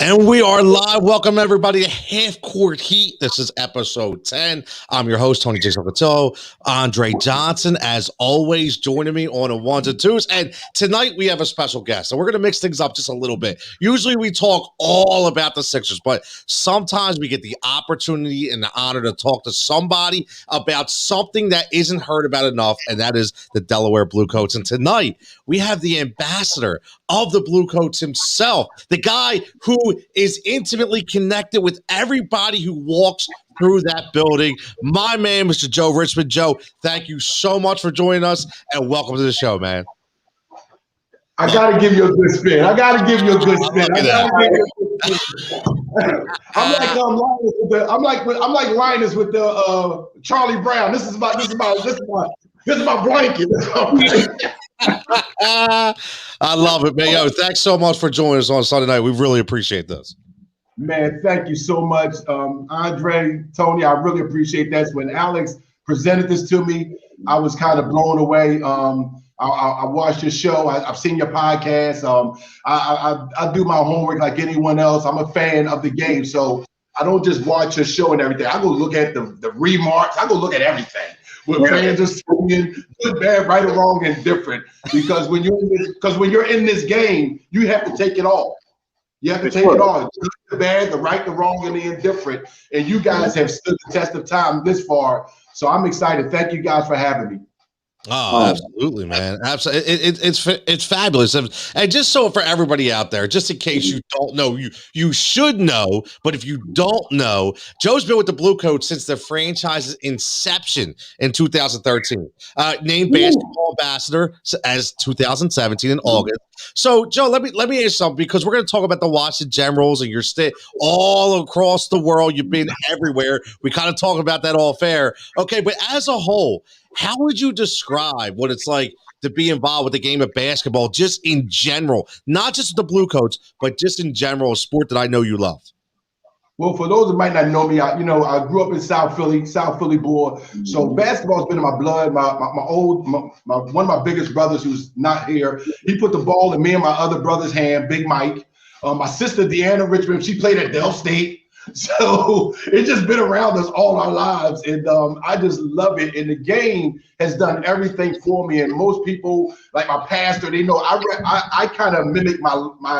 And we are live. Welcome, everybody, to Half Court Heat. This is episode 10. I'm your host, Tony Jason Patillo. Andre Johnson, as always, joining me on the ones and twos. And tonight we have a special guest. So we're going to mix things up just a little bit. Usually we talk all about the Sixers, but sometimes we get the opportunity and the honor to talk to somebody about something that isn't heard about enough, and that is the Delaware Blue Coats. And tonight we have the ambassador of the Blue Coats himself, the guy who is intimately connected with everybody who walks through that building. My man, Mr. Joe Richmond. Joe, thank you so much for joining us, and welcome to the show, man. I gotta give you a good spin. I'm like Linus with the Charlie Brown. This is my blanket. I love it, man. Yo, thanks so much for joining us on Sunday night. We really appreciate this. Man, thank you so much, Andre, Tony. I really appreciate that. When Alex presented this to me, I was kind of blown away. I watched your show. I've seen your podcast. I do my homework like anyone else. I'm a fan of the game, so I don't just watch your show and everything. I go look at the remarks. I go look at everything. What fans are saying, good, bad, right or wrong, and different. Because when you're in this game, you have to take it all. You have to take it all. The bad, the right, the wrong, and the indifferent. And you guys have stood the test of time this far. So I'm excited. Thank you guys for having me. Oh, absolutely, man. Absolutely. It's fabulous. And just so for everybody out there, just in case you don't know, you should know, but if you don't know, Joe's been with the Blue Coats since the franchise's inception in 2013. Named basketball ambassador as 2017 in August. So, Joe, let me ask you something, because we're going to talk about the Washington Generals and your stay all across the world. You've been everywhere. We kind of talk about that all fair. Okay, but as a whole, how would you describe what it's like to be involved with the game of basketball, just in general, not just the Blue Coats, but just in general, a sport that I know you love? Well, for those that might not know me, I grew up in South Philly boy. So basketball's been in my blood. One of my biggest brothers, who's not here, he put the ball in me and my other brother's hand, Big Mike. My sister, Deanna Richmond, she played at Del State. So it's just been around us all our lives, and I just love it. And the game has done everything for me. And most people, like my pastor, they know I kind of mimic my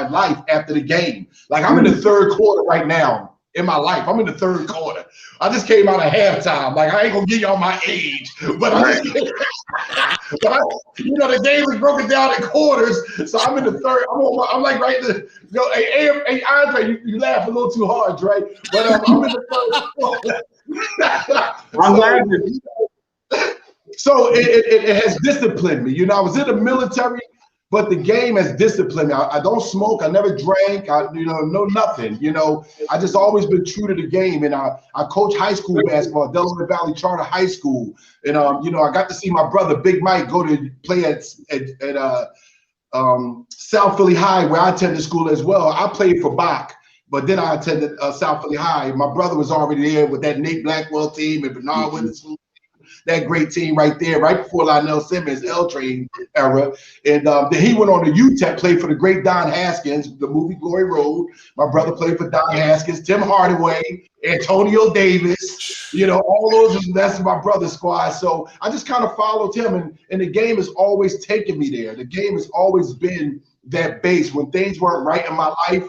life after the game. Like I'm in the third quarter right now in my life. I'm in the third quarter. I just came out of halftime. Like I ain't gonna give y'all my age, but the game is broken down in quarters. So I'm in the third. I'm like right there. Hey Andre, you laugh a little too hard, Dre. But I'm in the third quarter. I'm laughing. So it has disciplined me. I was in the military, but the game has disciplined me. I don't smoke. I never drank. No nothing. I just always been true to the game. And I coach high school basketball at Delaware Valley Charter High School. And I got to see my brother Big Mike go to play at South Philly High, where I attended school as well. I played for Bach, but then I attended South Philly High. My brother was already there with that Nate Blackwell team and Bernard Witherspoon. That great team right there, right before Lionel Simmons, L-Train era. And then he went on to UTEP, played for the great Don Haskins, the movie Glory Road. My brother played for Don Haskins, Tim Hardaway, Antonio Davis, all those, that's my brother's squad. So I just kind of followed him, and the game has always taken me there. The game has always been that base. When things weren't right in my life,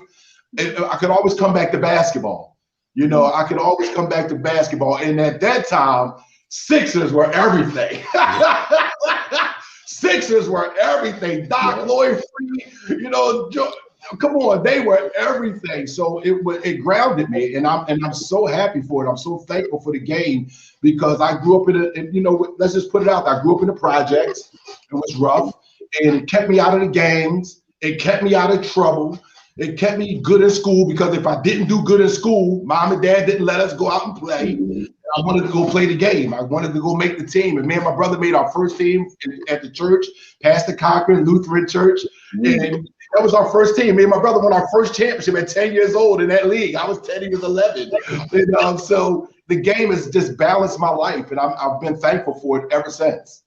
I could always come back to basketball. I could always come back to basketball. And at that time, Sixers were everything. Sixers were everything. Doc Lloyd Free, come on, they were everything. So it grounded me, and I'm so happy for it. I'm so thankful for the game, because I grew up let's just put it out there. I grew up in the projects. It was rough, and it kept me out of the games. It kept me out of trouble. It kept me good in school, because if I didn't do good in school, mom and dad didn't let us go out and play. I wanted to go play the game. I wanted to go make the team. And me and my brother made our first team at the church, Pastor Cochran Lutheran Church. And that was our first team. Me and my brother won our first championship at 10 years old in that league. I was 10, he was 11. And so the game has just balanced my life, and I've been thankful for it ever since.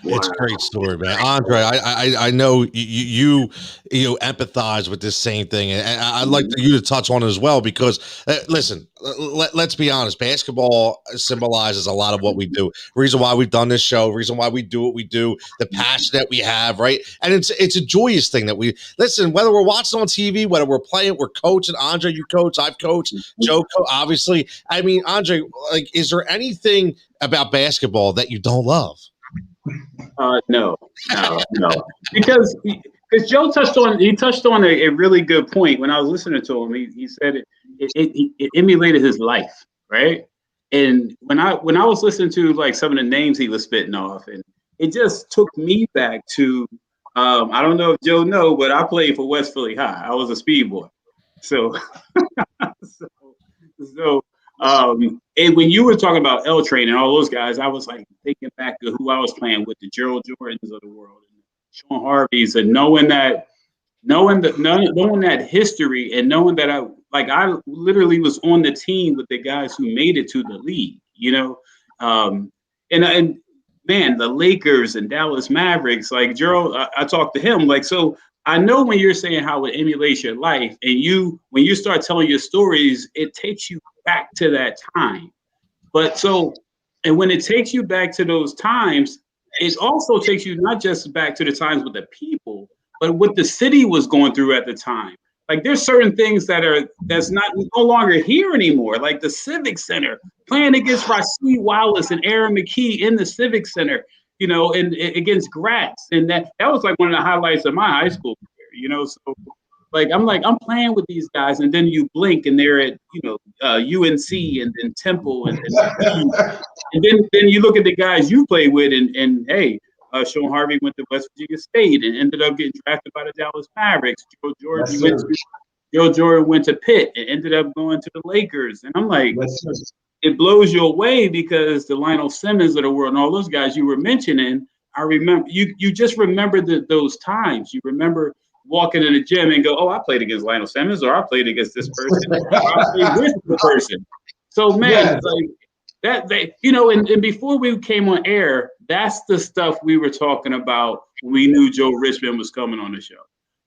It's a great story, man. Andre, I know you empathize with this same thing, and I'd like you to touch on it as well because listen, let's be honest. Basketball symbolizes a lot of what we do. Reason why we've done this show, reason why we do what we do, the passion that we have, right? And it's a joyous thing that we listen. Whether we're watching on TV, whether we're playing, we're coaching. Andre, you coach, I've coached. Joe, obviously. I mean, Andre, like, is there anything about basketball that you don't love? No, because Joe touched on a really good point when I was listening to him. He said it emulated his life, right? And when I was listening to like some of the names he was spitting off, and it just took me back to I don't know if Joe knows, but I played for West Philly High. I was a speed boy, so and when you were talking about L Train and all those guys, I was like thinking back to who I was playing with, the Gerald Jordans of the world, and Sean Harveys, and knowing that history, and knowing that I literally was on the team with the guys who made it to the league, and man, the Lakers and Dallas Mavericks, like Gerald, I talked to him, like, so I know when you're saying how it emulates your life, and when you start telling your stories, it takes you back to that time. And when it takes you back to those times, it also takes you not just back to the times with the people, but what the city was going through at the time. Like, there's certain things that's no longer here anymore. Like the Civic Center, playing against Rasheed Wallace and Aaron McKee in the Civic Center, and against Gratz, and that was like one of the highlights of my high school career. So I'm playing with these guys, and then you blink and they're at UNC and then Temple, and then you look at the guys you play with, and hey, Sean Harvey went to West Virginia State and ended up getting drafted by the Dallas Mavericks. Joe Jordan went to Pitt and ended up going to the Lakers, and I'm like, it blows you away because the Lionel Simmons of the world and all those guys you were mentioning, I remember you just remember those times. You remember walking in the gym and go, oh, I played against Lionel Simmons, or I played against this person, or I played with the person. So man, and before we came on air, that's the stuff we were talking about when we knew Joe Richmond was coming on the show.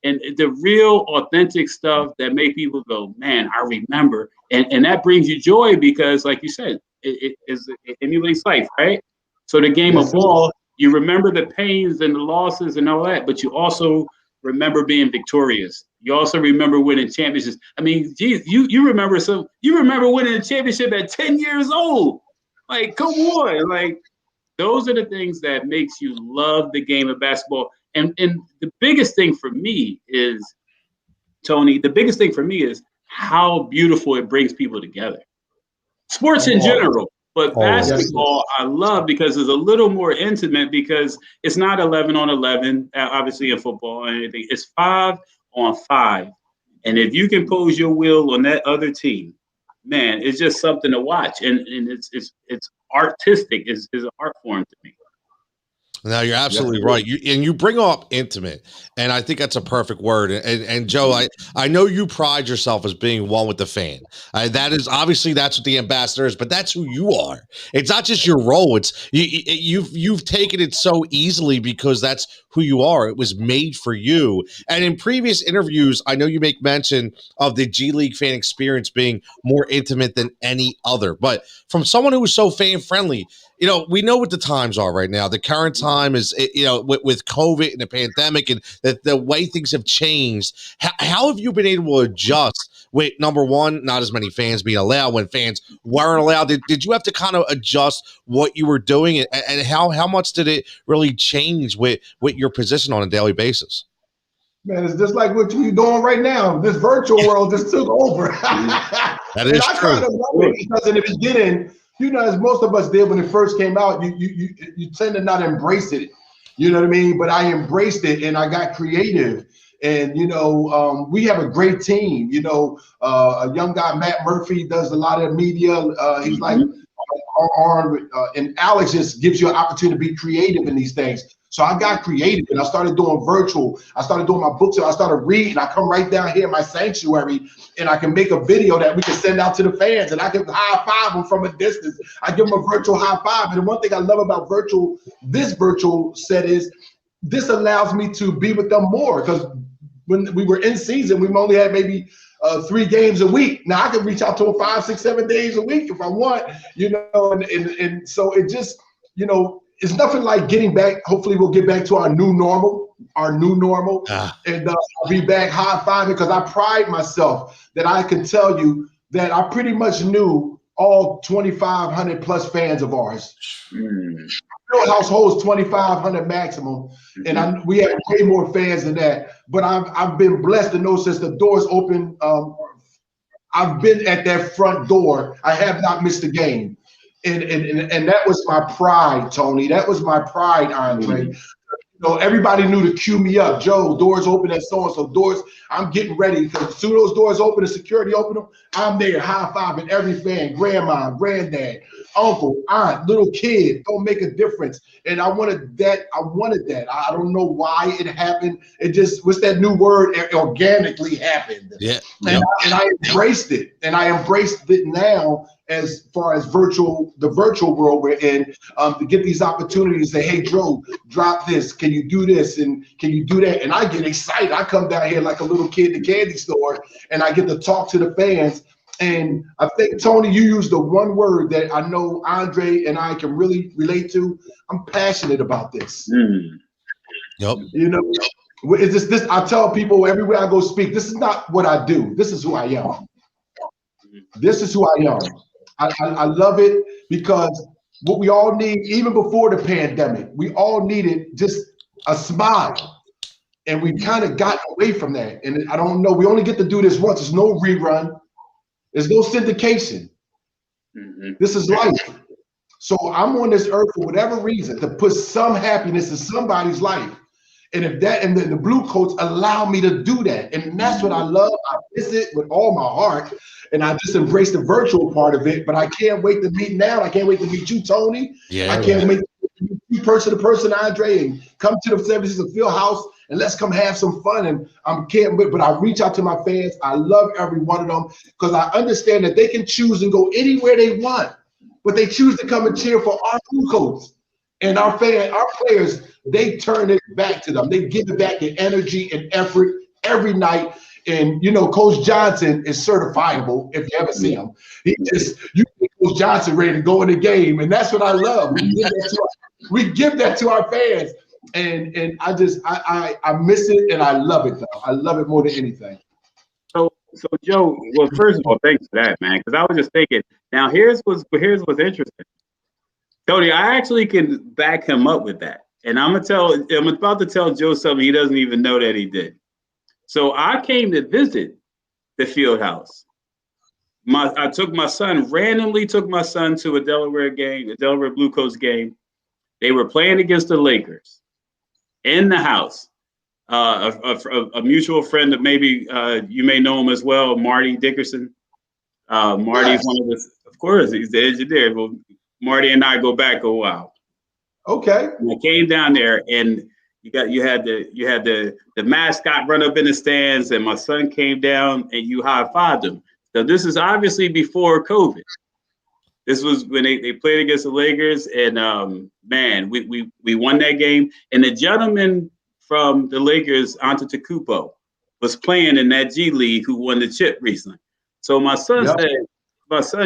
And the real authentic stuff that made people go, man, I remember. And that brings you joy because, like you said, it emulates life, right? So the game of ball, you remember the pains and the losses and all that, but you also remember being victorious. You also remember winning championships. I mean, geez, you remember winning a championship at 10 years old. Like, come on. Like, those are the things that makes you love the game of basketball. And the biggest thing for me is, Tony, how beautiful it brings people together. Sports in general, but basketball I love because it's a little more intimate because it's not 11 on 11, obviously in football or anything. It's 5 on 5. And if you can pose your will on that other team, man, it's just something to watch. And it's artistic, it's an art form to me. Now you're absolutely right. You bring up intimate, and I think that's a perfect word. And Joe, I know you pride yourself as being one with the fan. That is obviously that's what the ambassador is, but that's who you are. It's not just your role. It's you've taken it so easily because that's who you are. It was made for you. And in previous interviews, I know you make mention of the G League fan experience being more intimate than any other. But from someone who is so fan friendly, we know what the times are right now. The current time is, with COVID and the pandemic and the way things have changed. How have you been able to adjust with, number one, not as many fans being allowed when fans weren't allowed? Did you have to kind of adjust what you were doing? And how much did it really change with your position on a daily basis? Man, it's just like what you're doing right now. This virtual world just took over. That is I true. kind of love it because in the beginning, as most of us did when it first came out, you tend to not embrace it. You know what I mean? But I embraced it and I got creative. And, we have a great team. A young guy, Matt Murphy, does a lot of media. He's like, and Alex just gives you an opportunity to be creative in these things. So I got creative and I started doing virtual. I started doing my books. I started reading. I come right down here in my sanctuary and I can make a video that we can send out to the fans and I can high five them from a distance. I give them a virtual high five. And the one thing I love about this virtual set is this allows me to be with them more, because when we were in season, we only had maybe 3 games a week. Now I can reach out to them 5, 6, 7 days a week if I want, and so it just, it's nothing like getting back. Hopefully we'll get back to our new normal, and I'll be back high-fiving, because I pride myself that I can tell you that I pretty much knew all 2,500 plus fans of ours. Real households 2,500 maximum, and we have way more fans than that. But I've been blessed to know since the doors open, I've been at that front door. I have not missed a game, and that was my pride, Tony. That was my pride, Andre. Everybody knew to cue me up. Joe, doors open at so-and-so. Doors, I'm getting ready, because as soon as those doors open and security open them, I'm there high-fiving every fan, grandma, granddad, uncle, aunt, little kid. Don't make a difference. And I wanted that. I don't know why it happened. It just, what's that new word? It organically happened. Yeah. And I embraced it. And I embraced it now, as far as the virtual world we're in, to get these opportunities. Say, hey, Joe, drop this. Can you do this? And can you do that? And I get excited. I come down here like a little kid in the candy store, and I get to talk to the fans. And I think, Tony, you used the one word that I know Andre and I can really relate to. I'm passionate about this. Yep. It's this. I tell people everywhere I go speak, this is not what I do. This is who I am. This is who I am. I love it, because what we all need, even before the pandemic, we all needed just a smile. And we kind of got away from that. And I don't know, we only get to do this once. There's no rerun. There's no syndication. This is life. So I'm on this earth for whatever reason to put some happiness in somebody's life. And if that, and the Blue Coats allow me to do that. And that's what I love. I miss it with all my heart. And I just embrace the virtual part of it. But I can't wait to meet now. I can't wait to meet you, Tony. I can't wait to meet you person to person, Andre, and come to the 76 Field House and let's come have some fun. And I can't wait. But I reach out to my fans. I love every one of them, because I understand that they can choose and go anywhere they want, but they choose to come and cheer for our Blue Coats. And our players, they turn it back to them. They give it back in energy and effort every night. And Coach Johnson is certifiable if you ever see him. You think Coach Johnson ready to go in the game, and that's what I love. We give that to our fans, and I miss it, and I love it though. I love it more than anything. So Joe, well, first of all, thanks for that, man. Because I was just thinking. Now here's what's interesting. Tony, I actually can back him up with that. And I'm about to tell Joe something he doesn't even know that he did. So I came to visit the field house. I randomly took my son to a Delaware game, a Delaware Blue Coats game. They were playing against the Lakers in the house. A mutual friend that maybe you may know him as well, Marty Dickerson. Marty's one of the, of course, he's the engineer. Well, Marty and I go back a while. Okay. And I came down there, and you had the mascot run up in the stands, and my son came down and you high-fived him. So this is obviously before COVID. This was when they played against the Lakers, and man, we won that game. And the gentleman from the Lakers, Antetokounmpo, was playing in that G League who won the chip recently. So my son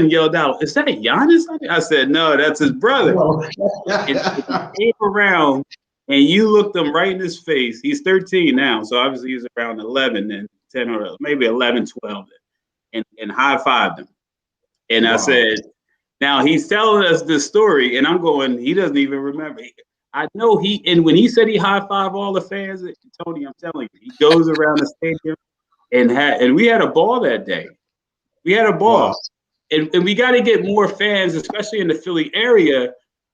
yelled out, "Is that Giannis?" I said, "No, that's his brother." And he came around, and you looked him right in his face. He's 13 now, so obviously he's around 11 and 10 or maybe 11, 12, and high-fived him. And I said, now he's telling us this story, and I'm going, he doesn't even remember. I know and when he said he high-fived all the fans, Tony, I'm telling you, he goes around the stadium, and we had a ball that day. We had a ball. Wow. And we got to get more fans, especially in the Philly area,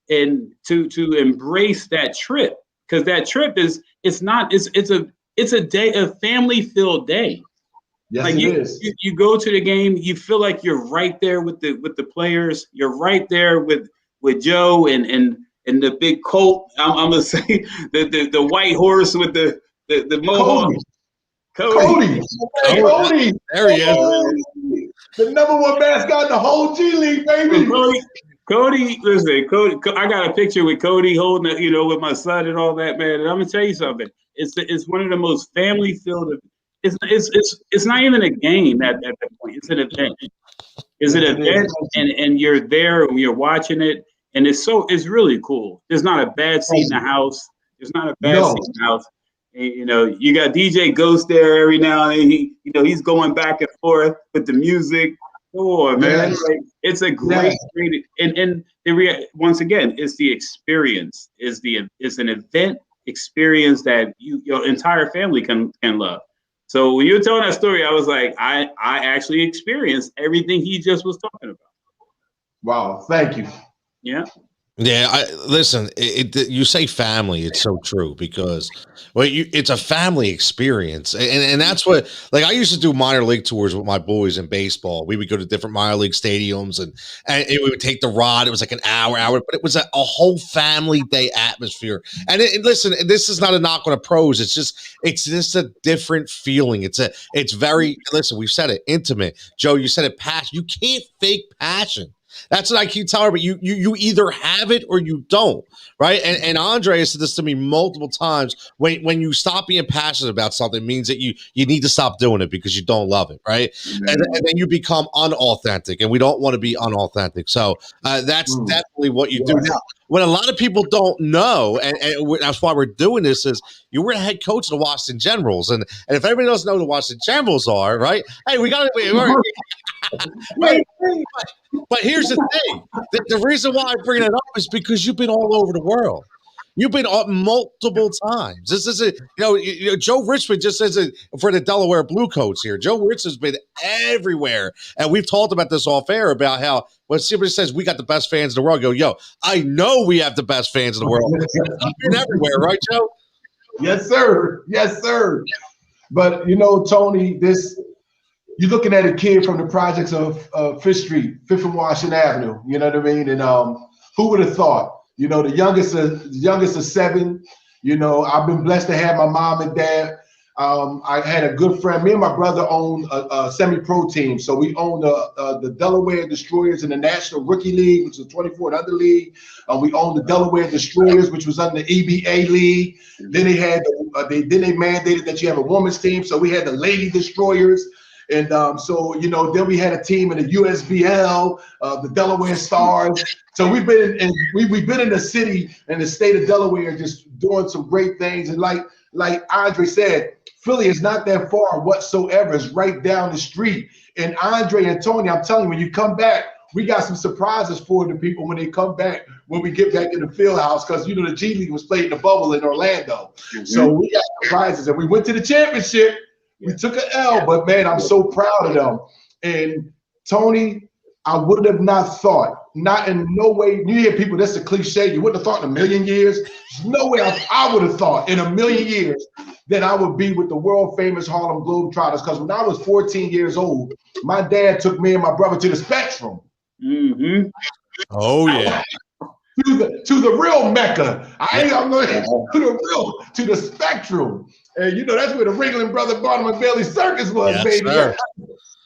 and to embrace that trip, because that trip it's a day, a family-filled day. Yes, like it is. You go to the game, you feel like you're right there with the players. You're right there with Joe, and and the big coat. I'm gonna say the white horse with the mohawk. Cody. There he is. The #1 mascot in the whole G League, baby. Cody, listen, Cody. I got a picture with Cody holding it, with my son and all that, man. And I'm gonna tell you something. It's one of the most family filled. It's not even a game at that point. It's an event. It's an event, and you're there and you're watching it, and it's really cool. There's not a bad seat in the house. There's not a bad seat in the house. And, you got DJ Ghost there every now and then. He's going back and forth with the music. Oh man, like, it's a great, and once again, it's the experience. It's an event experience that your entire family can love. So when you were telling that story, I was like, I actually experienced everything he just was talking about. Wow, thank you. Yeah. Yeah, listen. You say family; it's so true because, it's a family experience, and that's what. Like I used to do minor league tours with my boys in baseball. We would go to different minor league stadiums, and we would take the rod. It was like an hour, but it was a whole family day atmosphere. And listen, this is not a knock on the pros. It's just a different feeling. It's very listen. We've said it, intimate. Joe, you said it, passion. You can't fake passion. That's what I keep telling her, but you either have it or you don't, right? And Andre has said this to me multiple times. When you stop being passionate about something, it means that you need to stop doing it because you don't love it, right? Mm-hmm. And then you become unauthentic, and we don't want to be unauthentic. So that's definitely what you do. Now, what a lot of people don't know, and that's why we're doing this, is you were a head coach of the Washington Generals, and if everybody doesn't know who the Washington Generals are, right? Hey, we got to. Right. But here's the thing. The reason why I bring it up is because you've been all over the world. You've been up multiple times. This is Joe Richmond just says it for the Delaware Blue Coats here. Joe Richmond's been everywhere. And we've talked about this off air about how when somebody says we got the best fans in the world, go, yo, I know we have the best fans in the world. I've been everywhere, right, Joe? Yes, sir. Yes, sir. But Tony, you're looking at a kid from the projects of Fifth Street, Fifth and Washington Avenue. You know what I mean? And who would have thought? The youngest of 7. I've been blessed to have my mom and dad. I had a good friend. Me and my brother owned a semi-pro team. So we owned the Delaware Destroyers in the National Rookie League, which is a 24 and under league. We owned the Delaware Destroyers, which was under the EBA league. Then they mandated that you have a women's team. So we had the Lady Destroyers. And then we had a team in the USBL, the Delaware Stars. So we've been in the city and the state of Delaware just doing some great things. And like Andre said, Philly is not that far whatsoever. It's right down the street. And Andre and Tony, I'm telling you, when you come back, we got some surprises for the people when they come back, when we get back in the field house, because the G League was played in the bubble in Orlando. Mm-hmm. So we got surprises, and we went to the championship. We took an L, but man, I'm so proud of them. And Tony, I would have not thought, not in no way. You hear people, that's a cliche. You wouldn't have thought in a million years. There's no way I would have thought in a million years that I would be with the world famous Harlem Globetrotters. Because when I was 14 years old, my dad took me and my brother to the Spectrum. Mm-hmm. Oh yeah. To the real Mecca. I'm going to the Spectrum. And that's where the Ringling Brother Barnum and Bailey Circus was, yes, baby. Sir.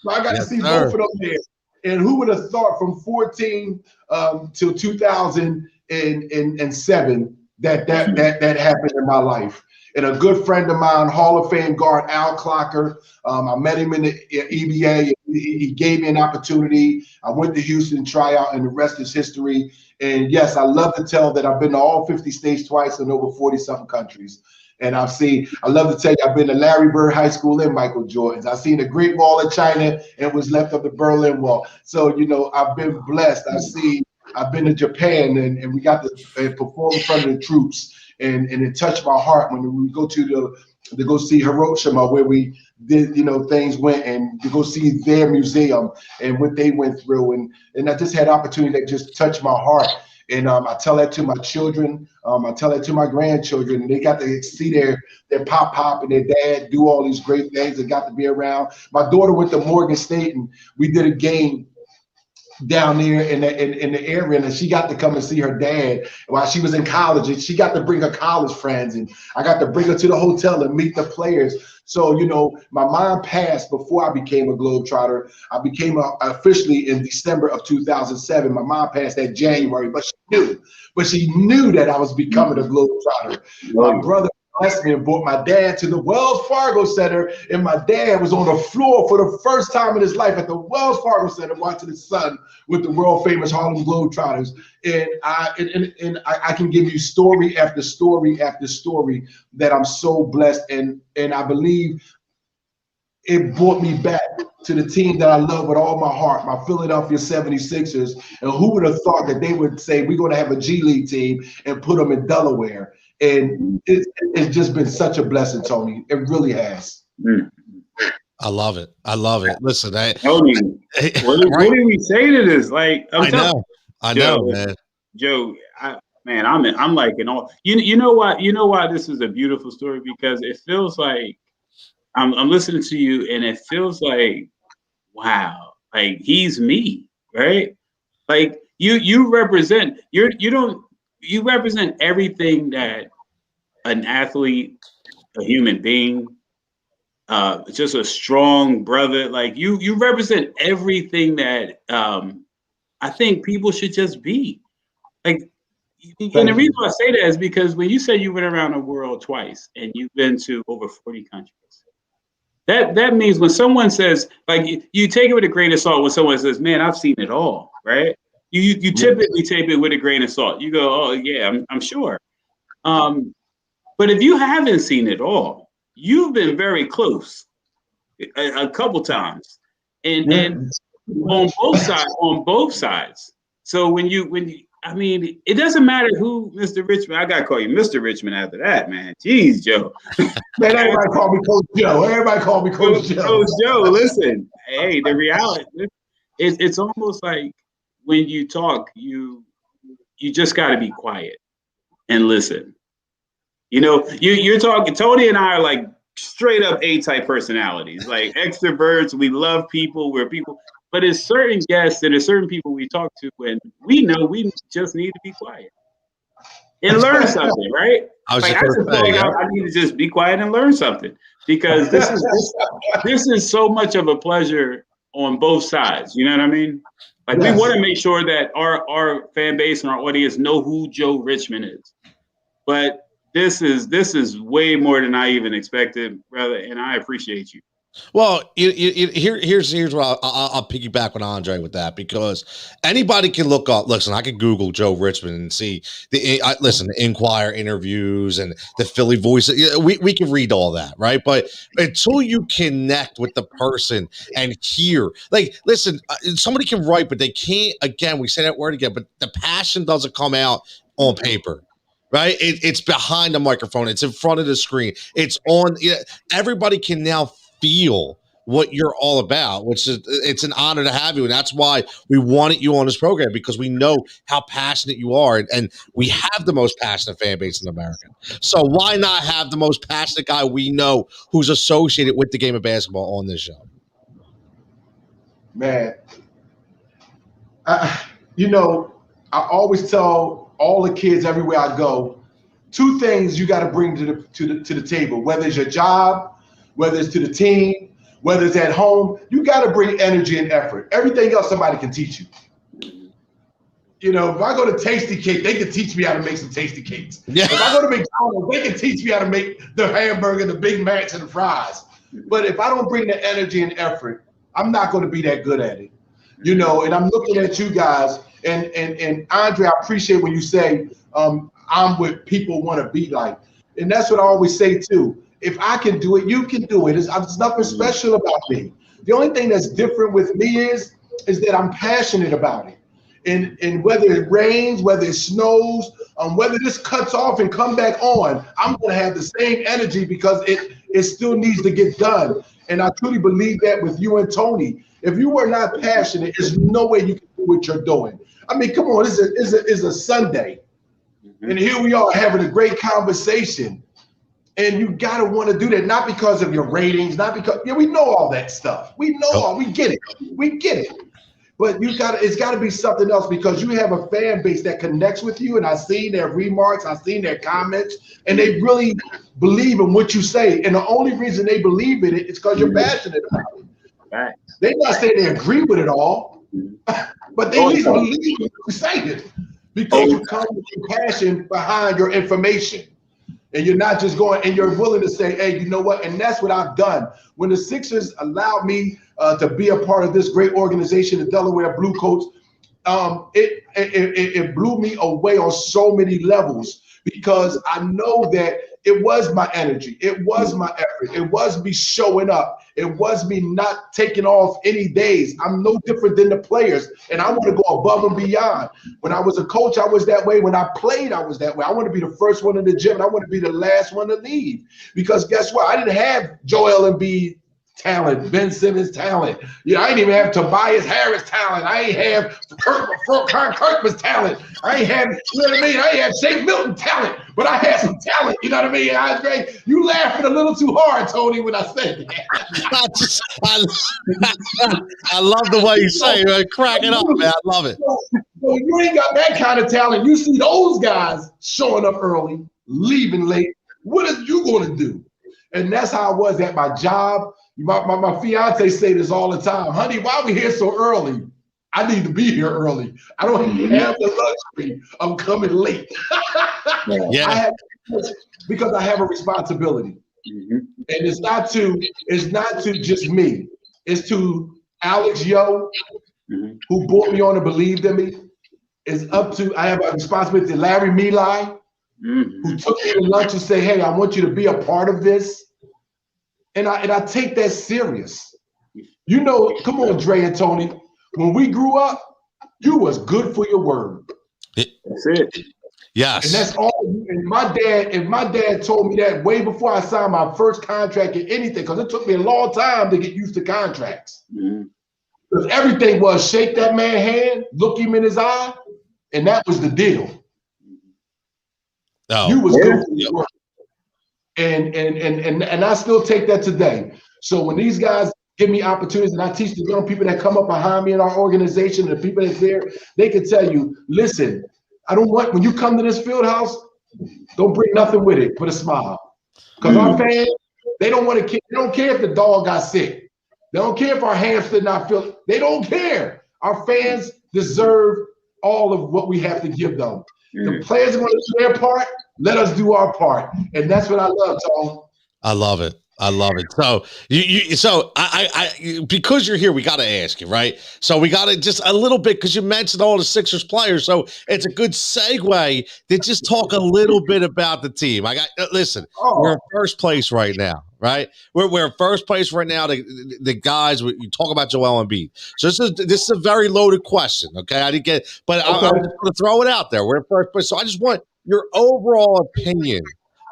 So I got to see both of them there. And who would have thought from 14 till 2007 that happened in my life. And a good friend of mine, Hall of Fame guard Al Clocker, I met him in the EBA. He gave me an opportunity. I went to Houston, try out, and the rest is history. And yes, I love to tell that I've been to all 50 states twice in over 40-something countries. And I love to tell you, I've been to Larry Bird High School and Michael Jordan's. I've seen the Great Wall of China and was left of the Berlin Wall. So, I've been blessed. I've been to Japan and we got to perform in front of the troops. And it touched my heart when we go to go see Hiroshima, where we did, things went, and to go see their museum and what they went through. And I just had opportunity that just touched my heart. And I tell that to my children. I tell that to my grandchildren. And they got to see their pop and their dad do all these great things. They got to be around. My daughter went to Morgan State, and we did a game down there in the area, and she got to come and see her dad while she was in college, and she got to bring her college friends, and I got to bring her to the hotel and meet the players. So, you know, my mom passed before I became a Globetrotter. I became officially in December of 2007. My mom passed that January, but she knew that I was becoming a Globetrotter. My brother blessed me and brought my dad to the Wells Fargo Center, and my dad was on the floor for the first time in his life at the Wells Fargo Center watching his son with the world famous Harlem Globetrotters. And I can give you story after story after story that I'm so blessed, and I believe it brought me back to the team that I love with all my heart, my Philadelphia 76ers. And who would have thought that they would say, we're going to have a G League team and put them in Delaware? And it's just been such a blessing, Tony. It really has. I love it. I love it. Listen, Tony, what do we say to this? Like, I know, man. Joe, I'm like in all. You know why this is a beautiful story, because it feels like I'm listening to you, and it feels like, wow, like he's me, right? Like you represent you represent everything that an athlete, a human being, just a strong brother. Like you represent everything that I think people should just be. Like, and the reason why I say that is because when you say you went around the world twice and you've been to over 40 countries, that means when someone says, like, you take it with a grain of salt when someone says, man, I've seen it all, right? You typically take it with a grain of salt. You go, oh yeah, I'm sure. But if you haven't seen it all, you've been very close a couple times, and on both sides. So when you, I mean, it doesn't matter who, Mr. Richmond. I gotta call you Mr. Richmond after that, man. Jeez, Joe. Man, everybody call me Coach Joe. Everybody call me Coach Joe. Coach Joe, listen. Hey, the reality, it's almost like when you talk, you just got to be quiet and listen. You know, you're talking. Tony and I are like straight up A-type personalities, like extroverts. We love people. We're people. But there's certain guests and there's certain people we talk to, and we know we just need to be quiet and learn something, right? I need to just be quiet and learn something, because this is so much of a pleasure on both sides. You know what I mean? Like, yes. We want to make sure that our fan base and our audience know who Joe Richmond is. But this is way more than I even expected, brother, and I appreciate you. Well, here's what I'll piggyback on Andre with that, because anybody can look up. Listen, I can Google Joe Richmond and see the Inquirer interviews and the Philly Voice. We can read all that, right? But until you connect with the person and hear, like, listen, somebody can write, but they can't. Again, we say that word again, but the passion doesn't come out on paper. Right? It's behind the microphone. It's in front of the screen. It's on. Everybody can now feel what you're all about, which is, it's an honor to have you. And that's why we wanted you on this program, because we know how passionate you are. And we have the most passionate fan base in America. So why not have the most passionate guy we know who's associated with the game of basketball on this show? Man, I always tell all the kids everywhere I go, two things you got to bring to the table, whether it's your job, whether it's to the team, whether it's at home. You got to bring energy and effort. Everything else somebody can teach you. You know, if I go to Tasty Cake, they can teach me how to make some Tasty Cakes. Yeah. If I go to McDonald's, they can teach me how to make the hamburger, the Big Macs, and the fries. But if I don't bring the energy and effort, I'm not going to be that good at it. You know, and I'm looking at you guys, and Andre, I appreciate when you say I'm what people want to be like. And that's what I always say too. If I can do it, you can do it. There's nothing special about me. The only thing that's different with me is that I'm passionate about it. And whether it rains, whether it snows, whether this cuts off and come back on, I'm going to have the same energy, because it still needs to get done. And I truly believe that with you and Tony. If you were not passionate, there's no way you can do what you're doing. I mean, come on, it's a Sunday. And here we are having a great conversation. And you got to want to do that, not because of your ratings, not because, we know all that stuff. We know we get it. We get it. But it's got to be something else, because you have a fan base that connects with you, and I've seen their remarks, I've seen their comments, and they really believe in what you say. And the only reason they believe in it is because you're passionate about it. Right. They're not saying they agree with it all, but they at least believe what you're saying, because you come with your passion behind your information. And you're not just going, and you're willing to say, hey, you know what? And that's what I've done. When the Sixers allowed me to be a part of this great organization, the Delaware Blue Coats, it blew me away on so many levels, because I know that it was my energy, it was my effort, it was me showing up, it was me not taking off any days. I'm no different than the players, and I want to go above and beyond. When I was a coach, I was that way. When I played, I was that way. I want to be the first one in the gym, and I want to be the last one to leave, because guess what? I didn't have Joel Embiid talent, Ben Simmons talent. I didn't even have Tobias Harris talent. I ain't have Kirkman's talent. I ain't have, you know what I mean? I ain't have Shake Milton talent, but I had some talent. You know what I mean? Andre, you laughing a little too hard, Tony, when I said that. I love the way you say it. Crack it up, man. I love it. So you ain't got that kind of talent. You see those guys showing up early, leaving late. What are you going to do? And that's how I was at my job. My fiance say this all the time. Honey, why are we here so early? I need to be here early. I don't have the luxury of coming late. Yeah. Because I have a responsibility. And it's not to just me. It's to Alex Yo, who brought me on and believed in me. It's up to, I have a responsibility to Larry Milai, who took me to lunch and say, hey, I want you to be a part of this. And I take that serious. You know, come on, Dre and Tony. When we grew up, you was good for your word. That's it. Yes. And that's all. And my dad told me that way before I signed my first contract in anything, because it took me a long time to get used to contracts. Because everything was shake that man's hand, look him in his eye, and that was the deal. Oh. You was good for your word. And I still take that today. So when these guys give me opportunities, and I teach the young people that come up behind me in our organization, and the people that's there, they can tell you, listen, I don't want, when you come to this field house, don't bring nothing with it. Put a smile. Because our fans, they don't want to care. They don't care if the dog got sick. They don't care if our hamster not feeling. They don't care. Our fans deserve all of what we have to give them. The players are going to do their part. Let us do our part, and that's what I love, Tom. I love it. I love it. So I because you're here, we got to ask you, right? So we got to just a little bit, because you mentioned all the Sixers players, so it's a good segue to just talk a little bit about the team. Listen, we're in first place right now, right? We're in first place right now. The guys, you talk about Joel Embiid. So this is a very loaded question, okay? I didn't get, but I'm just going to throw it out there. We're in first place, so I just want your overall opinion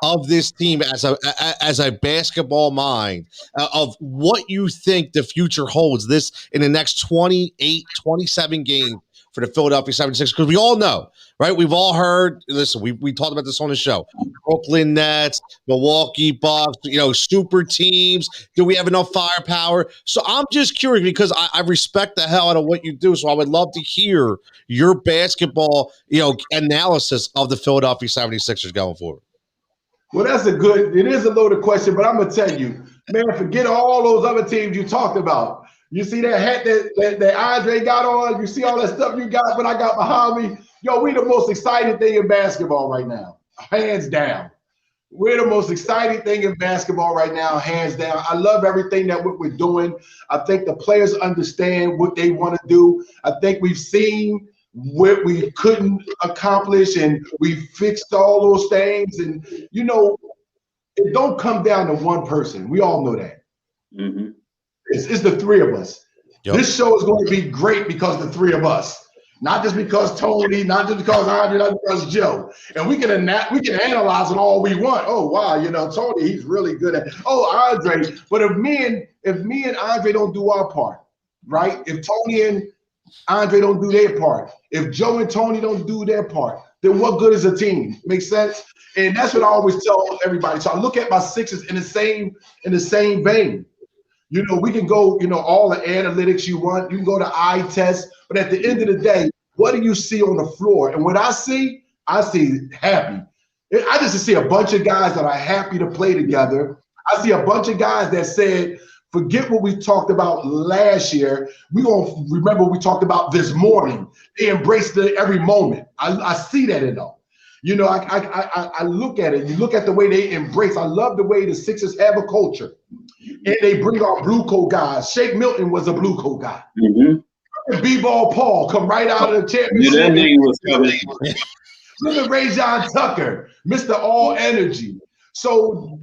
of this team as a basketball mind, of what you think the future holds this in the next 28, 27 games for the Philadelphia 76ers, because we all know, right? We've all heard, listen, we talked about this on the show, Brooklyn Nets, Milwaukee Bucks, super teams. Do we have enough firepower? So I'm just curious, because I respect the hell out of what you do. So I would love to hear your basketball, analysis of the Philadelphia 76ers going forward. Well, it is a loaded question, but I'm going to tell you, man, forget all those other teams you talked about. You see that hat that Andre got on? You see all that stuff you got, but I got behind me? Yo, we the most exciting thing in basketball right now, hands down. We're the most exciting thing in basketball right now, hands down. I love everything that we're doing. I think the players understand what they want to do. I think we've seen what we couldn't accomplish, and we fixed all those things. And, it don't come down to one person. We all know that. It's the three of us. Yep. This show is going to be great because the three of us, not just because Tony, not just because Andre, not because Joe. And we can analyze it all we want. Oh, wow, Tony, he's really good at, Andre. But if me and Andre don't do our part, right? If Tony and Andre don't do their part, if Joe and Tony don't do their part, then what good is a team? Makes sense? And that's what I always tell everybody. So I look at my Sixers in the same vein. We can go, all the analytics you want. You can go to eye test. But at the end of the day, what do you see on the floor? And what I see happy. I just see a bunch of guys that are happy to play together. I see a bunch of guys that said, forget what we talked about last year. We're going to remember what we talked about this morning. They embraced every moment. I see that in them. You know, I look at it. You look at the way they embrace. I love the way the Sixers have a culture. And they bring our blue coat guys. Shake Milton was a blue coat guy. Mm-hmm. B-Ball Paul come right out of the championship. That name was coming. Look at Ray John Tucker, Mr. All Energy. So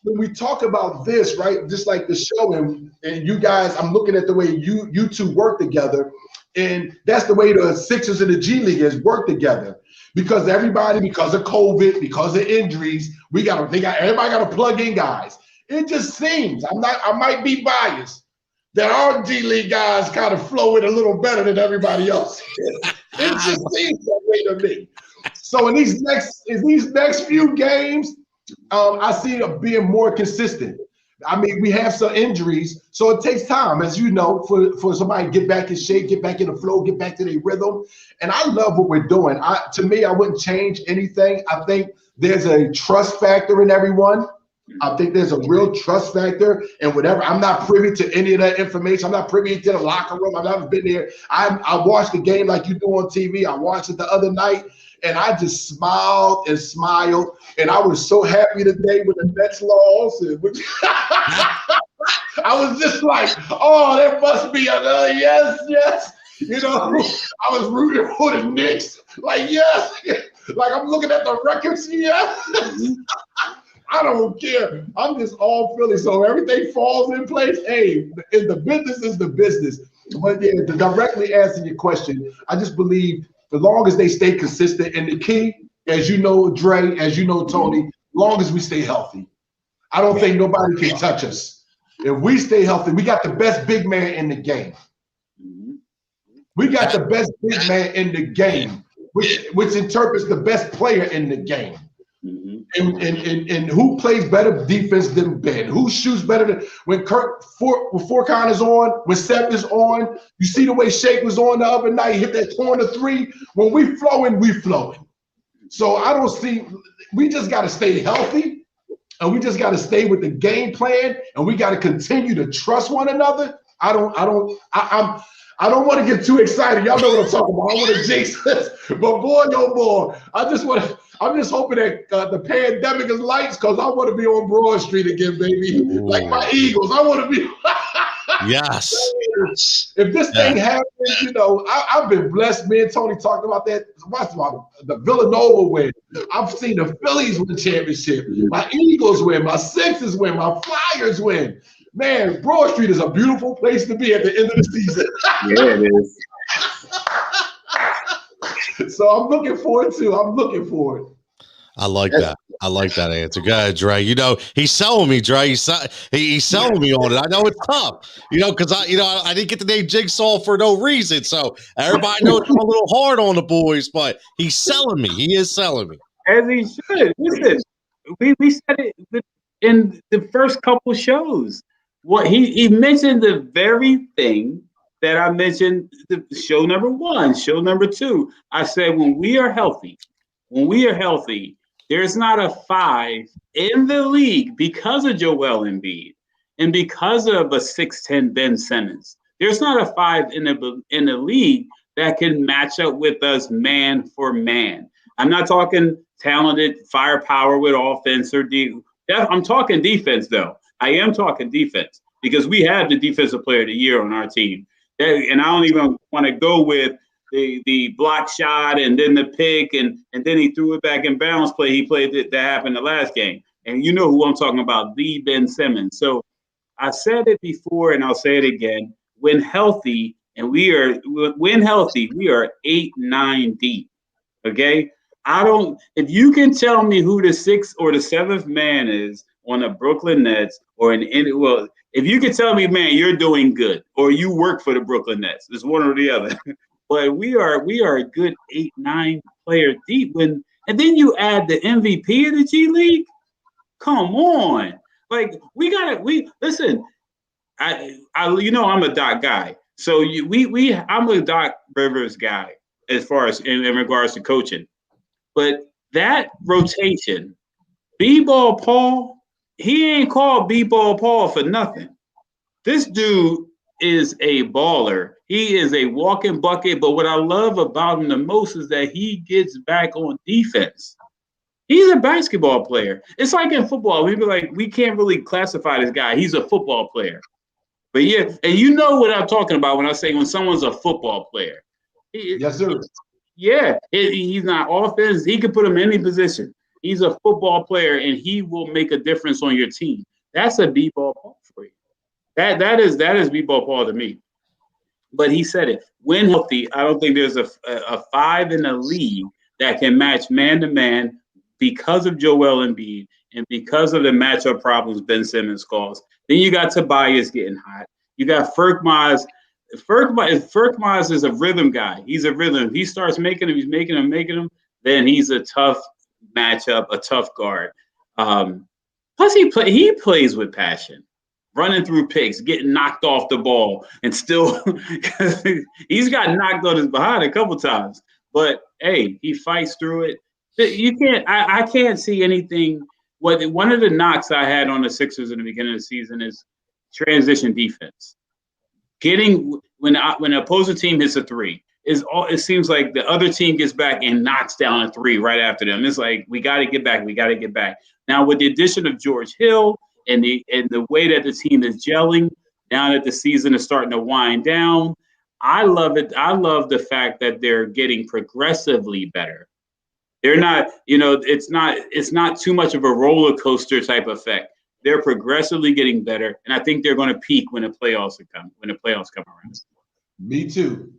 when we talk about this, right, just like the show, and you guys, I'm looking at the way you two work together, and that's the way the Sixers and the G League has worked together. Because everybody, because of COVID, because of injuries, everybody got to plug in guys. It just seems, I might be biased, that our G League guys kind of flow in a little better than everybody else. It just seems that way to me. So in these next few games, I see it being more consistent. I mean, we have some injuries, so it takes time, as you know, for somebody to get back in shape, get back in the flow, get back to their rhythm. And I love what we're doing. To me, I wouldn't change anything. I think there's a trust factor in everyone. I think there's a real trust factor in whatever. I'm not privy to any of that information. I'm not privy to the locker room. I've never been there. I watched the game like you do on TV. I watched it the other night. And I just smiled and smiled. And I was so happy today with the Nets loss. I was just like, oh, there must be another yes. You know, I was rooting for the Knicks. Like, yes. Like, I'm looking at the records. Yes. I don't care. I'm just all Philly. So everything falls in place. Hey, the business is the business. But yeah, to directly answer your question, I just believe as long as they stay consistent, and the key, as you know, Dre, as you know, Tony, as long as we stay healthy, I don't think nobody can touch us. If we stay healthy, we got the best big man in the game. We got the best big man in the game, which interprets the best player in the game. And who plays better defense than Ben? Who shoots better than when Furkan is on, when Seth is on? You see the way Shake was on the other night, hit that corner three. When we flowing, we flowing. So I don't see. We just got to stay healthy, and we just got to stay with the game plan, and we got to continue to trust one another. I don't want to get too excited. Y'all know what I'm talking about. I want to jinx this, but boy, oh boy, I'm just hoping that the pandemic is lights, because I want to be on Broad Street again, baby. Ooh. Like my Eagles. I want to be. Yes. If this thing happens, you know, I've been blessed. Me and Tony talked about that. Watch about the Villanova win. I've seen the Phillies win championship. My Eagles win. My Sixers win. My Flyers win. Man, Broad Street is a beautiful place to be at the end of the season. Yeah, it is. So I'm looking forward to it. I like that. I like that answer. Go ahead, Dre. You know, he's selling me, Dre. He's selling me on it. I know it's tough, you know, because I didn't get the name Jigsaw for no reason. So everybody knows I'm a little hard on the boys, but he's selling me. He is selling me. As he should. Listen, we said it in the first couple shows. What he mentioned the very thing that I mentioned the show number 1, show number 2. I said when we are healthy, there's not a 5 in the league because of Joel Embiid and because of a 6'10" Ben Simmons. There's not a 5 in the league that can match up with us man for man. I'm not talking talented firepower with offense or defense. I'm talking defense, though. I am talking defense because we have the defensive player of the year on our team. And I don't even want to go with the block shot and then the pick and then he threw it back in bounds play. He played that happened the last game. And you know who I'm talking about, the Ben Simmons. So I said it before and I'll say it again. When healthy, we are 8-9 deep. Okay? If you can tell me who the 6th or the 7th man is on the Brooklyn Nets if you can tell me, man, you're doing good or you work for the Brooklyn Nets, it's one or the other. But we are a good 8-9 player deep. And then you add the MVP of the G League. Come on, like listen. I'm a dot guy, So I'm a Doc Rivers guy as far as in regards to coaching, but that rotation, B-ball Paul, he ain't called B-ball Paul for nothing. This dude is a baller. He is a walking bucket. But what I love about him the most is that he gets back on defense. He's a basketball player. It's like in football. We be like, we can't really classify this guy. He's a football player. But yeah, and you know what I'm talking about when I say when someone's a football player. Yes, sir. Yeah, he's not offense. He can put him in any position. He's a football player, and he will make a difference on your team. That's a B-ball Paul for you. That is B-ball Paul to me. But he said it. When healthy, I don't think there's a five in the league that can match man-to-man because of Joel Embiid and because of the matchup problems Ben Simmons caused. Then you got Tobias getting hot. You got Ferkmaz. Ferkmaz is a rhythm guy. He's a rhythm. If he starts making him, then he's a tough matchup, a tough guard. Plus, he plays with passion, running through picks, getting knocked off the ball, and still he's got knocked on his behind a couple times. But hey, he fights through it. You can't. I can't see anything. One of the knocks I had on the Sixers in the beginning of the season is transition defense. Getting when an opposing team hits a three, it seems like the other team gets back and knocks down a three right after them. It's like we got to get back. We got to get back. Now with the addition of George Hill and the way that the team is gelling, now that the season is starting to wind down, I love it. I love the fact that they're getting progressively better. They're not, it's not too much of a roller coaster type effect. They're progressively getting better, and I think they're going to peak when the playoffs come around. Me too.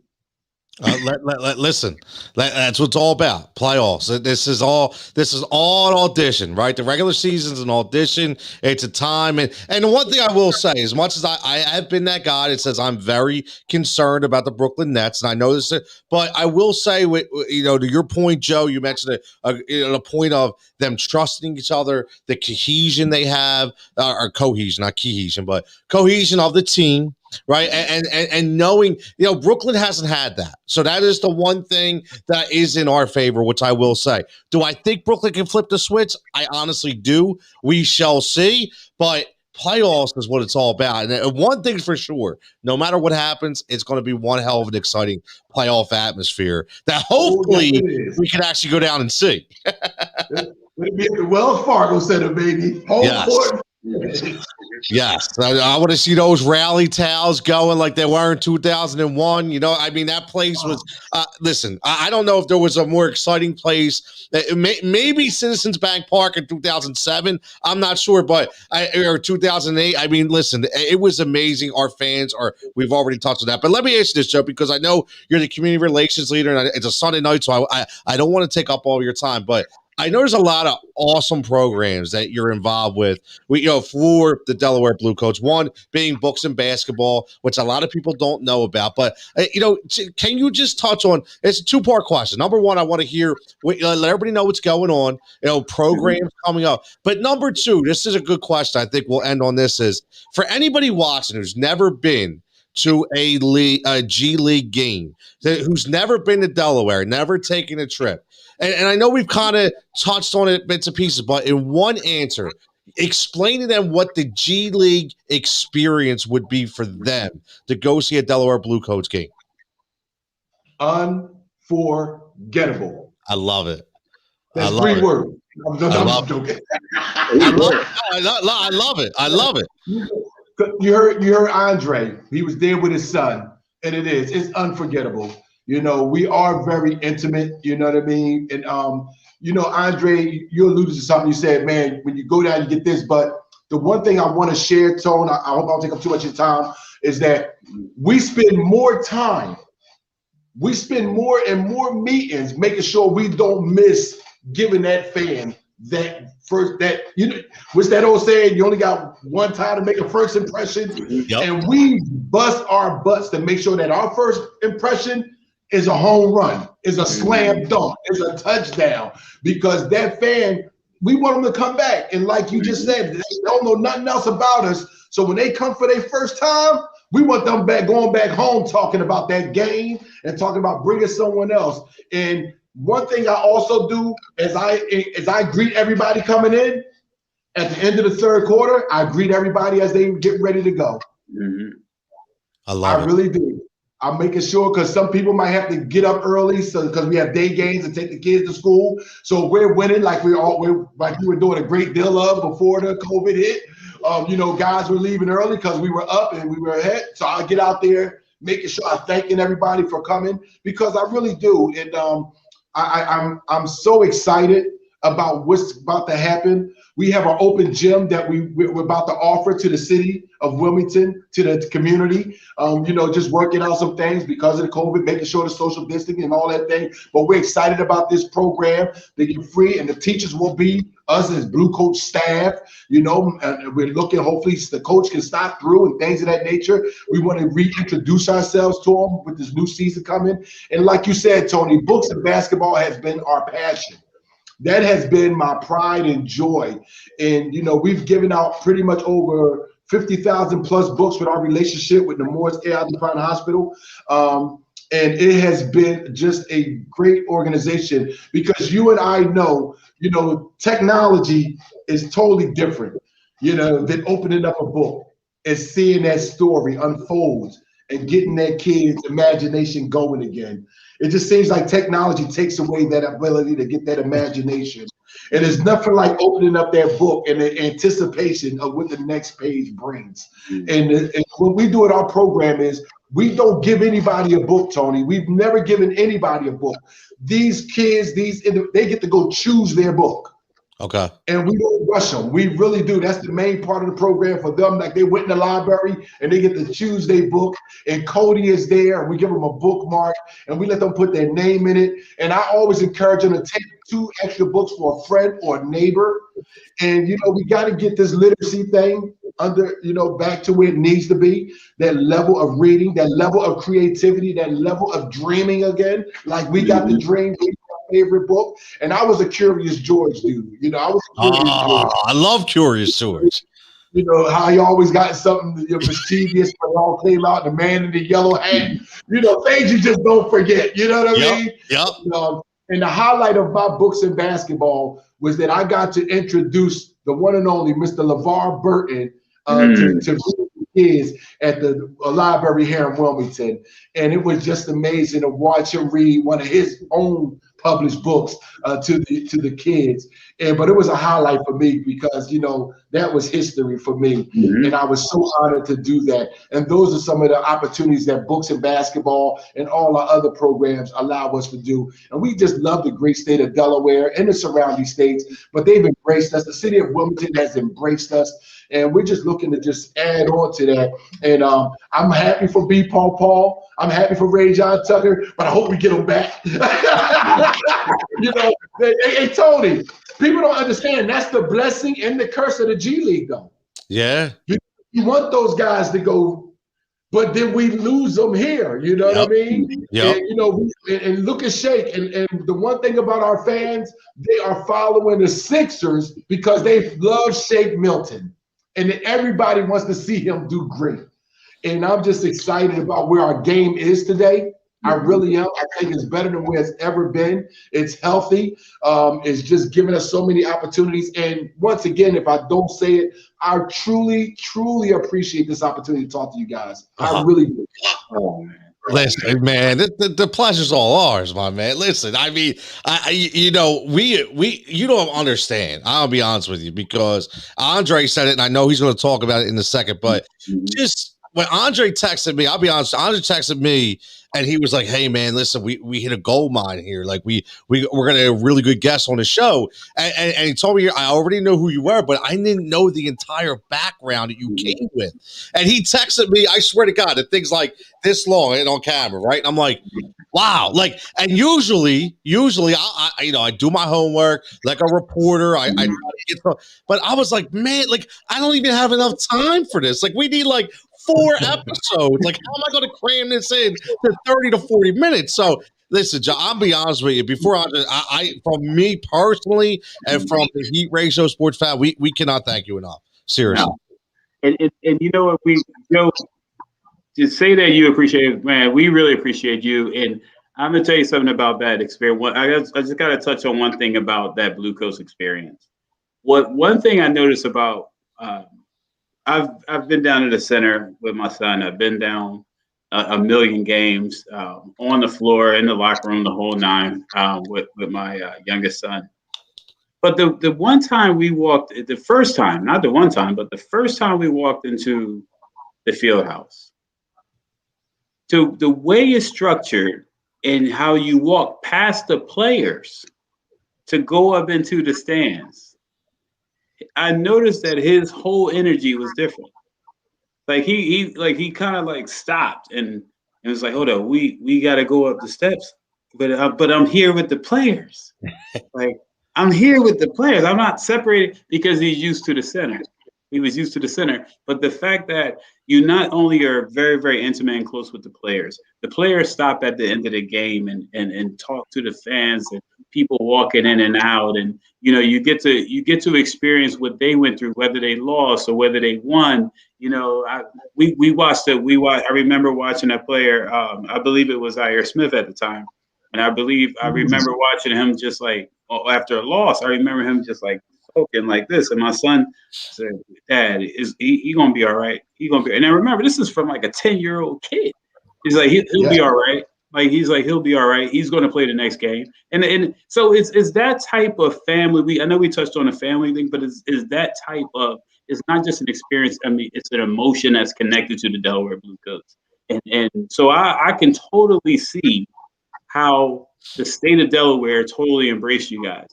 Listen, that's what it's all about. Playoffs. This is all an audition, right? The regular season's an audition. It's a time, and the one thing I will say, as much as I have been that guy that says I'm very concerned about the Brooklyn Nets, and I know this, but I will say, to your point, Joe, you mentioned a point of them trusting each other, the cohesion they have, or cohesion, not cohesion, but cohesion of the team. Right. And knowing, Brooklyn hasn't had that. So that is the one thing that is in our favor, which I will say. Do I think Brooklyn can flip the switch? I honestly do. We shall see. But playoffs is what it's all about. And one thing's for sure, no matter what happens, it's going to be one hell of an exciting playoff atmosphere that hopefully we can actually go down and see. It'll be at the Wells Fargo Center, baby. Yes, I want to see those rally towels going like they were in 2001. That place was. Listen, I don't know if there was a more exciting place. Maybe Citizens Bank Park in 2007. I'm not sure, but or 2008. I mean, listen, it was amazing. Our fans we've already touched on that. But let me ask you this, Joe, because I know you're the community relations leader, and it's a Sunday night, so I don't want to take up all your time, but I know there's a lot of awesome programs that you're involved with, for the Delaware Blue Coats. One being books and basketball, which a lot of people don't know about. But, can you just touch on, it's a two-part question. Number one, I want to hear, let everybody know what's going on, programs coming up. But number two, this is a good question. I think we'll end on this is, for anybody watching who's never been to a G League game, who's never been to Delaware, never taken a trip, and I know we've kind of touched on it bits and pieces, but in one answer, explain to them what the G League experience would be for them to go see a Delaware Blue Coats game. Unforgettable. I love it. That's three words. I'm joking. I love it. I love it. You heard Andre. He was there with his son, and it's unforgettable. We are very intimate, you know what I mean? And, Andre, you alluded to something. You said, man, when you go down, you get this. But the one thing I want to share, Tone, I hope I don't take up too much of your time, is that we spend more time. We spend more and more meetings making sure we don't miss giving that fan what's that old saying? You only got one time to make a first impression. Yep. And we bust our butts to make sure that our first impression is a home run, is a slam dunk, is a touchdown, because that fan, we want them to come back. And like you just said, they don't know nothing else about us. So when they come for their first time, We want them going back home talking about that game and talking about bringing someone else. And one thing I also do is I greet everybody coming in. At the end of the third quarter, I greet everybody as they get ready to go. Mm-hmm. I really do. I'm making sure, because some people might have to get up early, so because we have day games and take the kids to school. So we're winning like we were doing a great deal of before the COVID hit. Guys were leaving early because we were up and we were ahead. So I get out there, making sure I'm thanking everybody for coming, because I really do. And I'm so excited about what's about to happen. We have our open gym that we're about to offer to the city of Wilmington, to the community. Just working out some things because of the COVID, making sure the social distancing and all that thing. But we're excited about this program. They get free, and the teachers will be us as Blue Coat staff. And we're looking, hopefully the coach can stop through and things of that nature. We want to reintroduce ourselves to them with this new season coming. And like you said, Tony, books and basketball has been our passion. That has been my pride and joy. And, we've given out pretty much over 50,000 plus books with our relationship with the Morris A.I. DuPont Hospital. And it has been just a great organization, because you and I know, technology is totally different, than opening up a book and seeing that story unfold and getting that kid's imagination going again. It just seems like technology takes away that ability to get that imagination. And there's nothing like opening up that book and the anticipation of what the next page brings. And what we do at our program is we don't give anybody a book, Tony. We've never given anybody a book. These kids, they get to go choose their book. Okay. And we don't rush them. We really do. That's the main part of the program for them. Like, they went in the library and they get to choose their book. And Cody is there. And we give them a bookmark and we let them put their name in it. And I always encourage them to take 2 extra books for a friend or a neighbor. And, we got to get this literacy thing back to where it needs to be. That level of reading, that level of creativity, that level of dreaming again. Like, we got the dream. Favorite book, and I was a Curious George dude. I was a Curious George. I love Curious George. How he always got something mischievous, but it all came out. The man in the yellow hat. Things you just don't forget. You know what I mean? Yep. And the highlight of my books in basketball was that I got to introduce the one and only Mr. LeVar Burton to kids at the library here in Wilmington, and it was just amazing to watch him read one of his own published books to the kids. But it was a highlight for me, because that was history for me, and I was so honored to do that. And those are some of the opportunities that books and basketball and all our other programs allow us to do. And we just love the great state of Delaware and the surrounding states, but they've embraced us. The city of Wilmington has embraced us. And we're just looking to just add on to that. And I'm happy for B. Paul. I'm happy for Ray John Tucker, but I hope we get him back. Hey, Tony, people don't understand. That's the blessing and the curse of the G League, though. Yeah. You want those guys to go, but then we lose them here. You know what I mean? Yep. And, and look at Shake. And the one thing about our fans, they are following the Sixers because they love Shake Milton. And everybody wants to see him do great. And I'm just excited about where our game is today. I really am. I think it's better than where it's ever been. It's healthy. It's just giving us so many opportunities. And once again, if I don't say it, I truly, truly appreciate this opportunity to talk to you guys. I really do. Oh, man. Listen, man, the pleasure's all ours, my man. Listen, I mean, you don't understand. I'll be honest with you, because Andre said it, and I know he's going to talk about it in a second. But just when Andre texted me, I'll be honest, Andre texted me, and he was like, "Hey, man, listen, we hit a gold mine here. Like we're gonna have a really good guest on the show." And he told me, I already know who you were, but I didn't know the entire background that you came with. And he texted me, I swear to God, that thing's like this long and on camera, right? And I'm like, wow. Like, and usually I do my homework like a reporter. I try to get but I was like, man, like I don't even have enough time for this. Like we need like 4 episodes. Like, how am I going to cram this in to 30 to 40 minutes? So listen, John, I'll be honest with you. Before I from me personally and from the Heat Ratio Sports fan, we cannot thank you enough. Seriously. No. And you know what, just say that you appreciate it, man. We really appreciate you. And I'm gonna tell you something about that experience. I just gotta touch on one thing about that Blue Coast experience. One thing I noticed about I've been down to the center with my son. I've been down a million games on the floor, in the locker room, the whole nine with my youngest son. But the one time we walked, the first time, not the one time, but the first time we walked into the field house, to the way it's structured and how you walk past the players to go up into the stands, I noticed that his whole energy was different. Like he kind of like stopped and was like, hold on, we got to go up the steps, but I'm here with the players. Like I'm here with the players. I'm not separated because he's used to the center. He was used to the center. But the fact that you not only are very, very intimate and close with the players stop at the end of the game and talk to the fans and people walking in and out. And, you know, you get to experience what they went through, whether they lost or whether they won. You know, I remember watching that player. I believe it was Zaire Smith at the time. And I remember watching him just like after a loss, I remember him just like spoken like this. And my son said, Dad, he gonna be all right. He gonna be. And I remember this is from like a 10-year-old kid. He's like, he'll be all right. Like he'll be all right. He's gonna play the next game. And so it's that type of family. I know we touched on the family thing, but it's that type of, it's not just an experience. I mean, it's an emotion that's connected to the Delaware Blue Coats. And so I can totally see how the state of Delaware totally embraced you guys.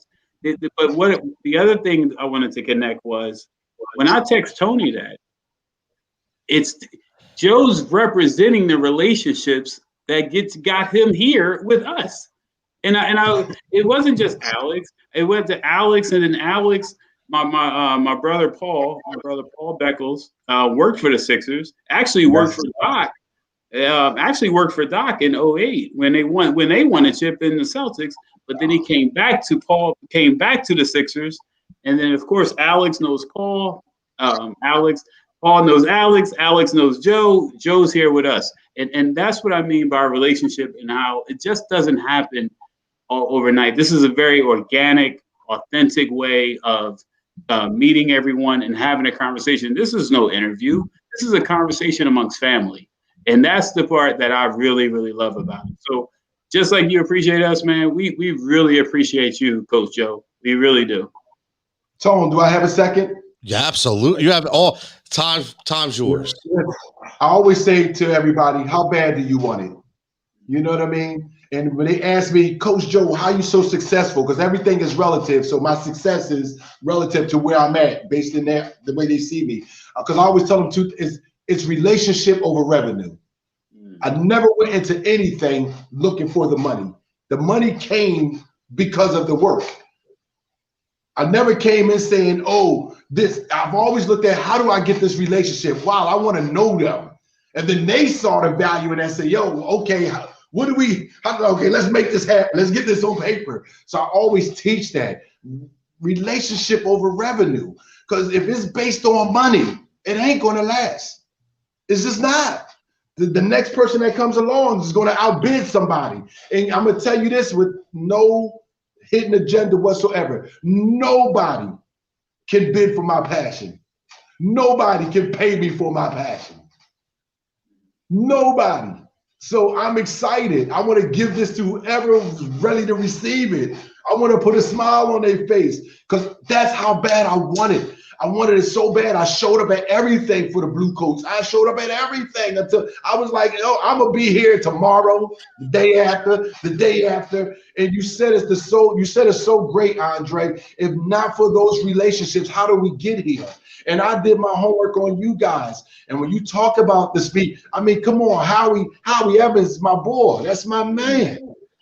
But what the other thing I wanted to connect was when I text Tony that it's Joe's representing the relationships that got him here with us. And it wasn't just Alex. It went to Alex, and then Alex, my brother Paul Beckles, worked for the Sixers. Actually worked for Doc. Actually worked for Doc in 2008 when they won a chip in the Celtics. But then he came back to the Sixers, and then of course Alex knows Paul. Paul knows Alex. Alex knows Joe. Joe's here with us, and that's what I mean by our relationship and how it just doesn't happen overnight. This is a very organic, authentic way of meeting everyone and having a conversation. This is no interview. This is a conversation amongst family. And that's the part that I really, really love about it. So just like you appreciate us, man, we really appreciate you, Coach Joe. We really do. Tone, do I have a second? Yeah, absolutely. You have all time's yours. I always say to everybody, how bad do you want it? You know what I mean? And when they ask me, Coach Joe, how are you so successful? Because everything is relative. So my success is relative to where I'm at based on the way they see me. Because I always tell them it's relationship over revenue. I never went into anything looking for the money. The money came because of the work. I never came in saying, oh, I've always looked at how do I get this relationship? Wow, I want to know them. And then they saw the value in that and say, yo, okay, okay, let's make this happen. Let's get this on paper. So I always teach that relationship over revenue. Because if it's based on money, it ain't going to last. It's just not. The next person that comes along is going to outbid somebody. And I'm going to tell you this with no hidden agenda whatsoever. Nobody can bid for my passion. Nobody can pay me for my passion. Nobody. So I'm excited. I want to give this to whoever's ready to receive it. I want to put a smile on their face because that's how bad I want it. I wanted it so bad. I showed up at everything for the Blue Coats. I showed up at everything until I was like, I'm gonna be here tomorrow, the day after. And you said it's so great, Andre. If not for those relationships, how do we get here? And I did my homework on you guys. And when you talk about the speed, I mean, come on, Howie Evans, my boy, that's my man.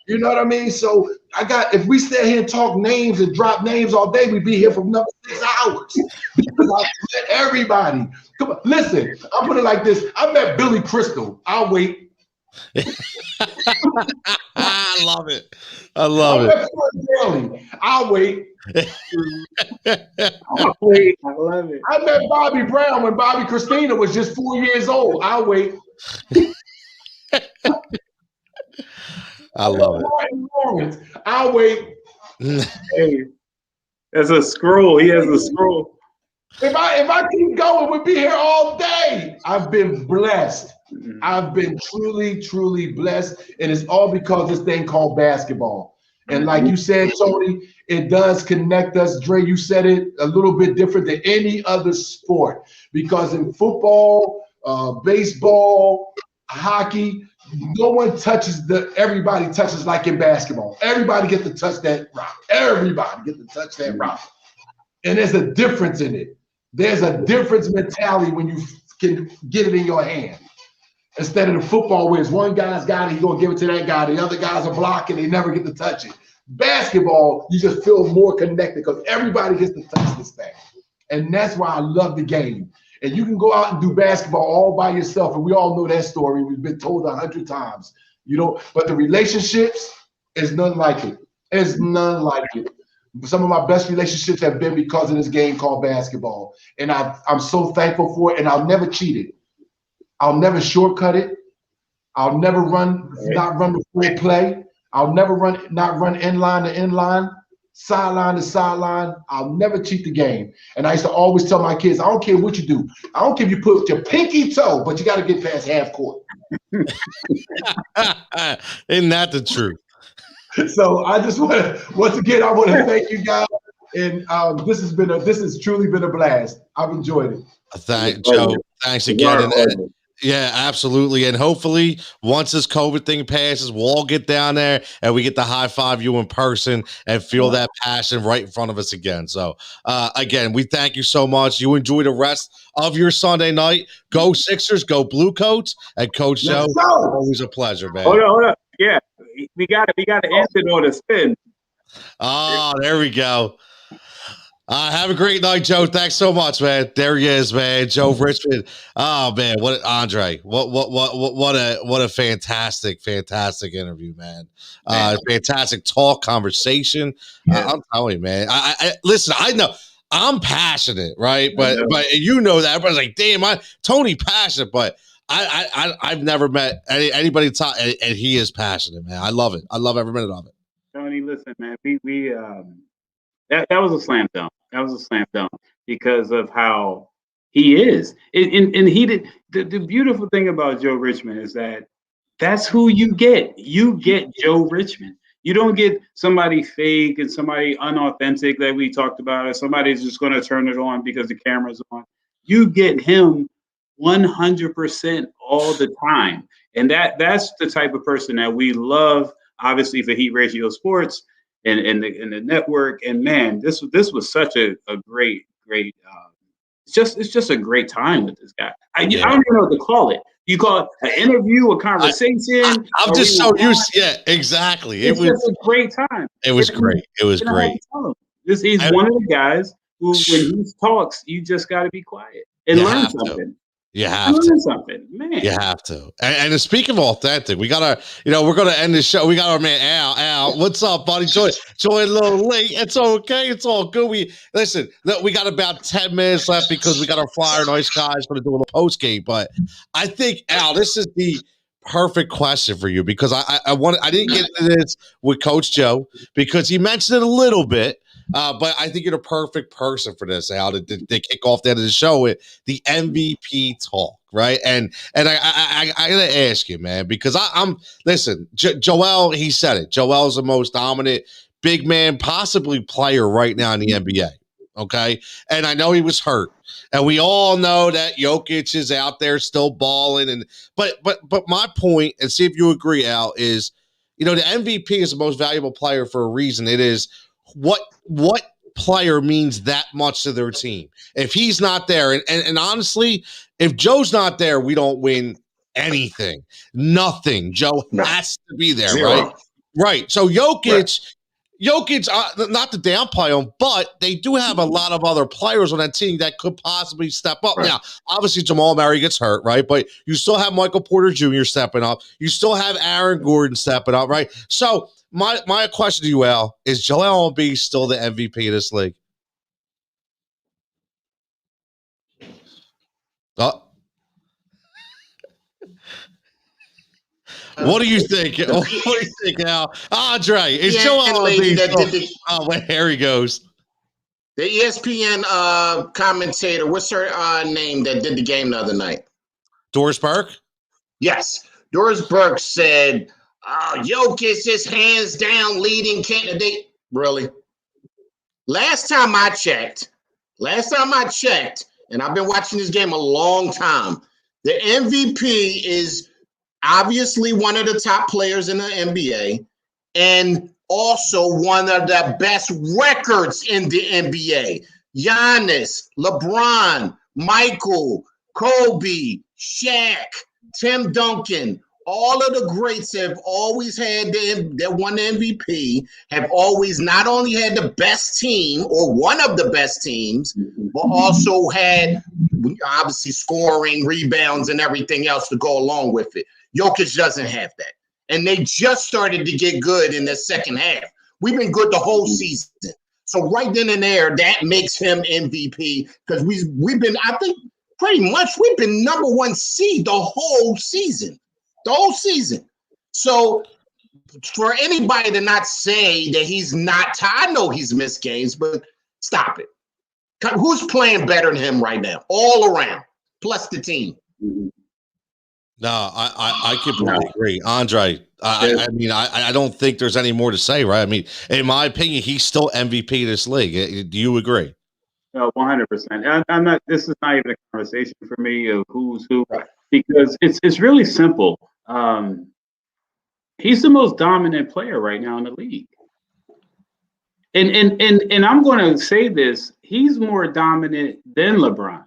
You know what I mean? So if we stay here and talk names and drop names all day, we'd be here for another 6 hours. Because I met everybody. Come on, listen, I'll put it like this. I met Billy Crystal. I'll wait. I love it. I met Daly. I'll wait. I'll wait. I love it. I met Bobby Brown when Bobby Christina was just 4 years old. I'll wait. I love it. Martin Lawrence. I'll wait. Hey, there's a scroll. He has a scroll. If I keep going, we'll be here all day. I've been blessed. I've been truly blessed. And it's all because of this thing called basketball. And like you said, Tony, it does connect us. Dre, you said it a little bit different than any other sport. Because in football, baseball, hockey, no one touches everybody touches like in basketball. Everybody gets to touch that rock. Everybody gets to touch that rock. And there's a difference in it. There's a difference mentality when you can get it in your hand. Instead of the football where it's one guy's got it, he's going to give it to that guy. The other guys are blocking. They never get to touch it. Basketball, you just feel more connected because everybody gets to touch this thing. And that's why I love the game. And you can go out and do basketball all by yourself. And we all know that story. We've been told 100 times. But the relationships is none like it. There's none like it. Some of my best relationships have been because of this game called basketball. And I'm so thankful for it. And I'll never cheat it. I'll never shortcut it. I'll never not run the full play. I'll never not run end line to end line, sideline to sideline. I'll never cheat the game. And I used to always tell my kids, I don't care what you do. I don't care if you put your pinky toe, but you got to get past half court. Isn't that the truth? So I just want to, once again, I want to thank you guys. And this has truly been a blast. I've enjoyed it. Joe, thanks again. Yeah, absolutely. And hopefully once this COVID thing passes, we'll all get down there and we get to high five you in person and feel that passion right in front of us again. So again, we thank you so much. You enjoy the rest of your Sunday night. Go Sixers, go Blue Coats, and Coach Joe, always a pleasure, man. Hold on. Yeah, we got to end it on a spin. Oh, there we go. Have a great night, Joe. Thanks so much, man. There he is, man. Joe Richmond. Oh man, Andre? What a fantastic interview, man. Fantastic talk, conversation. I'm telling you, man. I listen. I know I'm passionate, right? But you know that everybody's like, damn, Tony passionate, but I've never met anybody talk, and he is passionate, man. I love it. I love every minute of it. Tony, listen, man. We that was a slam dunk. That was a slam dunk because of how he is. And he did the beautiful thing about Joe Richmond is that's who you get. You get Joe Richmond. You don't get somebody fake and somebody unauthentic that we talked about, or somebody's just going to turn it on because the camera's on. You get him 100% all the time. And that's the type of person that we love, obviously, for Heat Radio Sports. And the network, and man, this was such a great it's just a great time with this guy. I don't even know what to call it. You call it an interview, a conversation. I'm just so used. Yeah, exactly. It was just a great time. It was great. It was great. He's one of the guys who, when he talks, you just got to be quiet and learn something. You have to. Something, man. You have to. And speaking of authentic, we got we're going to end the show. We got our man, Al. What's up, buddy? Join a little late. It's okay. It's all good. We got about 10 minutes left because we got our Flyer and Ice guys going to do a little post game. But I think, Al, this is the perfect question for you because I didn't get into this with Coach Joe because he mentioned it a little bit. But I think you're the perfect person for this, Al, to kick off the end of the show with the MVP talk, right? And I gotta ask you, man, because listen, Joel, he said it. Joel's the most dominant big man, possibly player right now in the NBA. Okay, and I know he was hurt, and we all know that Jokic is out there still balling. But my point, and see if you agree, Al, is the MVP is the most valuable player for a reason. It is what player means that much to their team. If he's not there, and honestly, if Joe's not there, we don't win anything. Nothing. Joe has to be there, right? Right. So Jokic, not to downplay him, but they do have a lot of other players on that team that could possibly step up. Right. Now, obviously, Jamal Murray gets hurt, right? But you still have Michael Porter Jr. stepping up. You still have Aaron Gordon stepping up, right? So my question to you, Al, is Joel Embiid still the MVP of this league? What do you think? What do you think, Al? Andre, is Joel lady Embiid that still- did the Oh, wait, here he goes. The ESPN commentator, what's her name that did the game the other night? Doris Burke? Yes. Doris Burke said, Jokic is hands down leading candidate. Really? Last time I checked, and I've been watching this game a long time, the MVP is obviously one of the top players in the NBA and also one of the best records in the NBA. Giannis, LeBron, Michael, Kobe, Shaq, Tim Duncan, all of the greats have always had that won the MVP, have always not only had the best team or one of the best teams, but also had obviously scoring, rebounds, and everything else to go along with it. Jokic doesn't have that. And they just started to get good in the second half. We've been good the whole season. So right then and there, that makes him MVP because we've been, I think, pretty much we've been number one seed the whole season. So for anybody to not say that he's not, I know he's missed games, but stop it. Who's playing better than him right now? All around, plus the team. No, I completely agree. Andre, I mean, I don't think there's any more to say, right? I mean, in my opinion, he's still MVP of this league. Do you agree? No, 100%. I'm not. This is not even a conversation for me of who's who, because it's really simple. He's the most dominant player right now in the league, and I'm going to say this: he's more dominant than LeBron.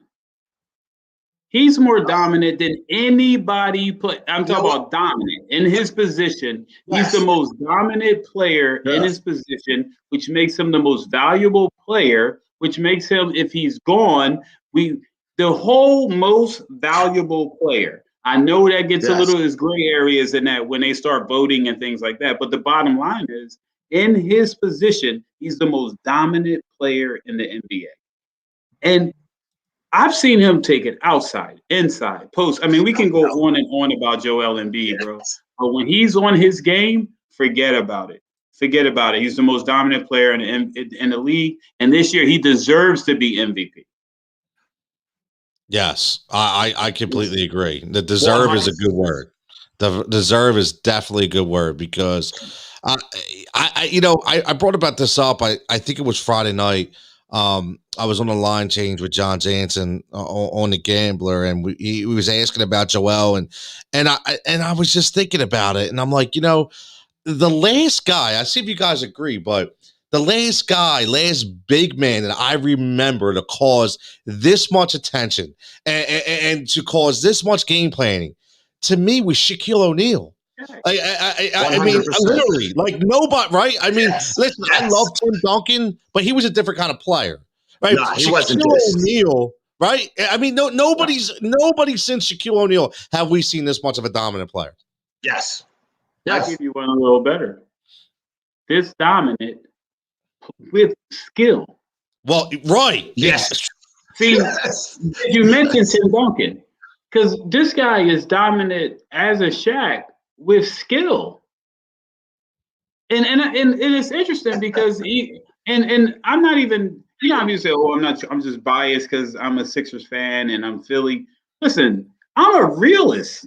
He's more dominant than anybody. I'm talking about dominant in his position. He's the most dominant player in his position, which makes him the most valuable player. Which makes him, if he's gone, the whole most valuable player. I know that gets a little, there's gray areas in that when they start voting and things like that. But the bottom line is, in his position, he's the most dominant player in the NBA. And I've seen him take it outside, inside, post. I mean, we can go on and on about Joel Embiid, bro. But when he's on his game, forget about it. Forget about it. He's the most dominant player in the league. And this year, he deserves to be MVP. Yes, I completely agree. The deserve is a good word. The deserve is definitely a good word because I brought about this up. I think it was Friday night. I was on a line change with John Jansen on the Gambler, and he was asking about Joel, and I was just thinking about it, and I'm like, the last guy. I see if you guys agree, but the last big man that I remember to cause this much attention and to cause this much game planning, to me, was Shaquille O'Neal. I mean, literally, like nobody, right? I mean, listen, I love Tim Duncan, but he was a different kind of player, right? Nah, he wasn't Shaquille O'Neal, right? I mean, nobody since Shaquille O'Neal have we seen this much of a dominant player. Yes. I'll give you one a little better. This dominant with skill. Well, right. Yes. See, you mentioned Tim Duncan because this guy is dominant as a Shaq with skill. And it's interesting because I'm not even, how you say, I'm just biased because I'm a Sixers fan and I'm Philly. Listen, I'm a realist.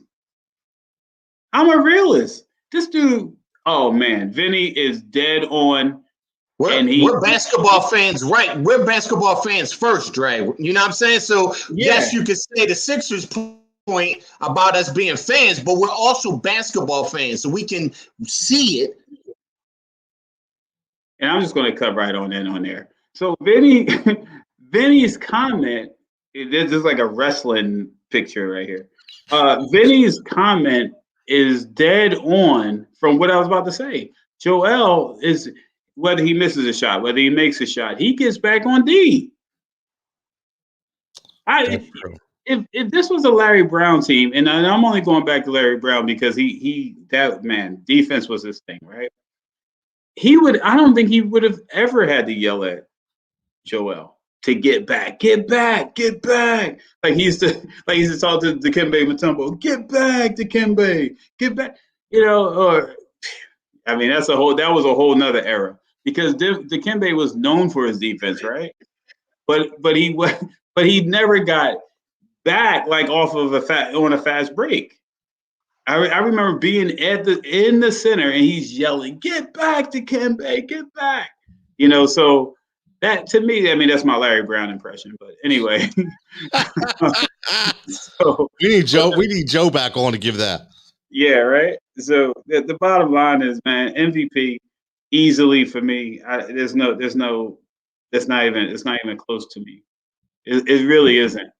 This dude, oh man, Vinny is dead on. We're basketball fans, right? We're basketball fans first, Dre. You know what I'm saying? So yes, you can say the Sixers point about us being fans, but we're also basketball fans, so we can see it. And I'm just going to cut right on in on there. So Vinny's comment, there's just like a wrestling picture right here. Vinny's comment is dead on from what I was about to say. Joel is, whether he misses a shot, whether he makes a shot, he gets back on D. If this was a Larry Brown team, and I'm only going back to Larry Brown because defense was his thing, right? I don't think he would have ever had to yell at Joel to get back. Like he used to talk to Dikembe Mutombo, get back, Dikembe, get back. or I mean, that was a whole nother era because Dikembe was known for his defense, right? But he never got back like off of on a fast break. I remember being in the center and he's yelling, "Get back, Dikembe, get back!" So that to me, I mean, that's my Larry Brown impression. But anyway, so we need Joe. We need Joe back on to give that. Yeah, right. So the bottom line is, man, MVP easily for me. It's not even close to me. It really isn't.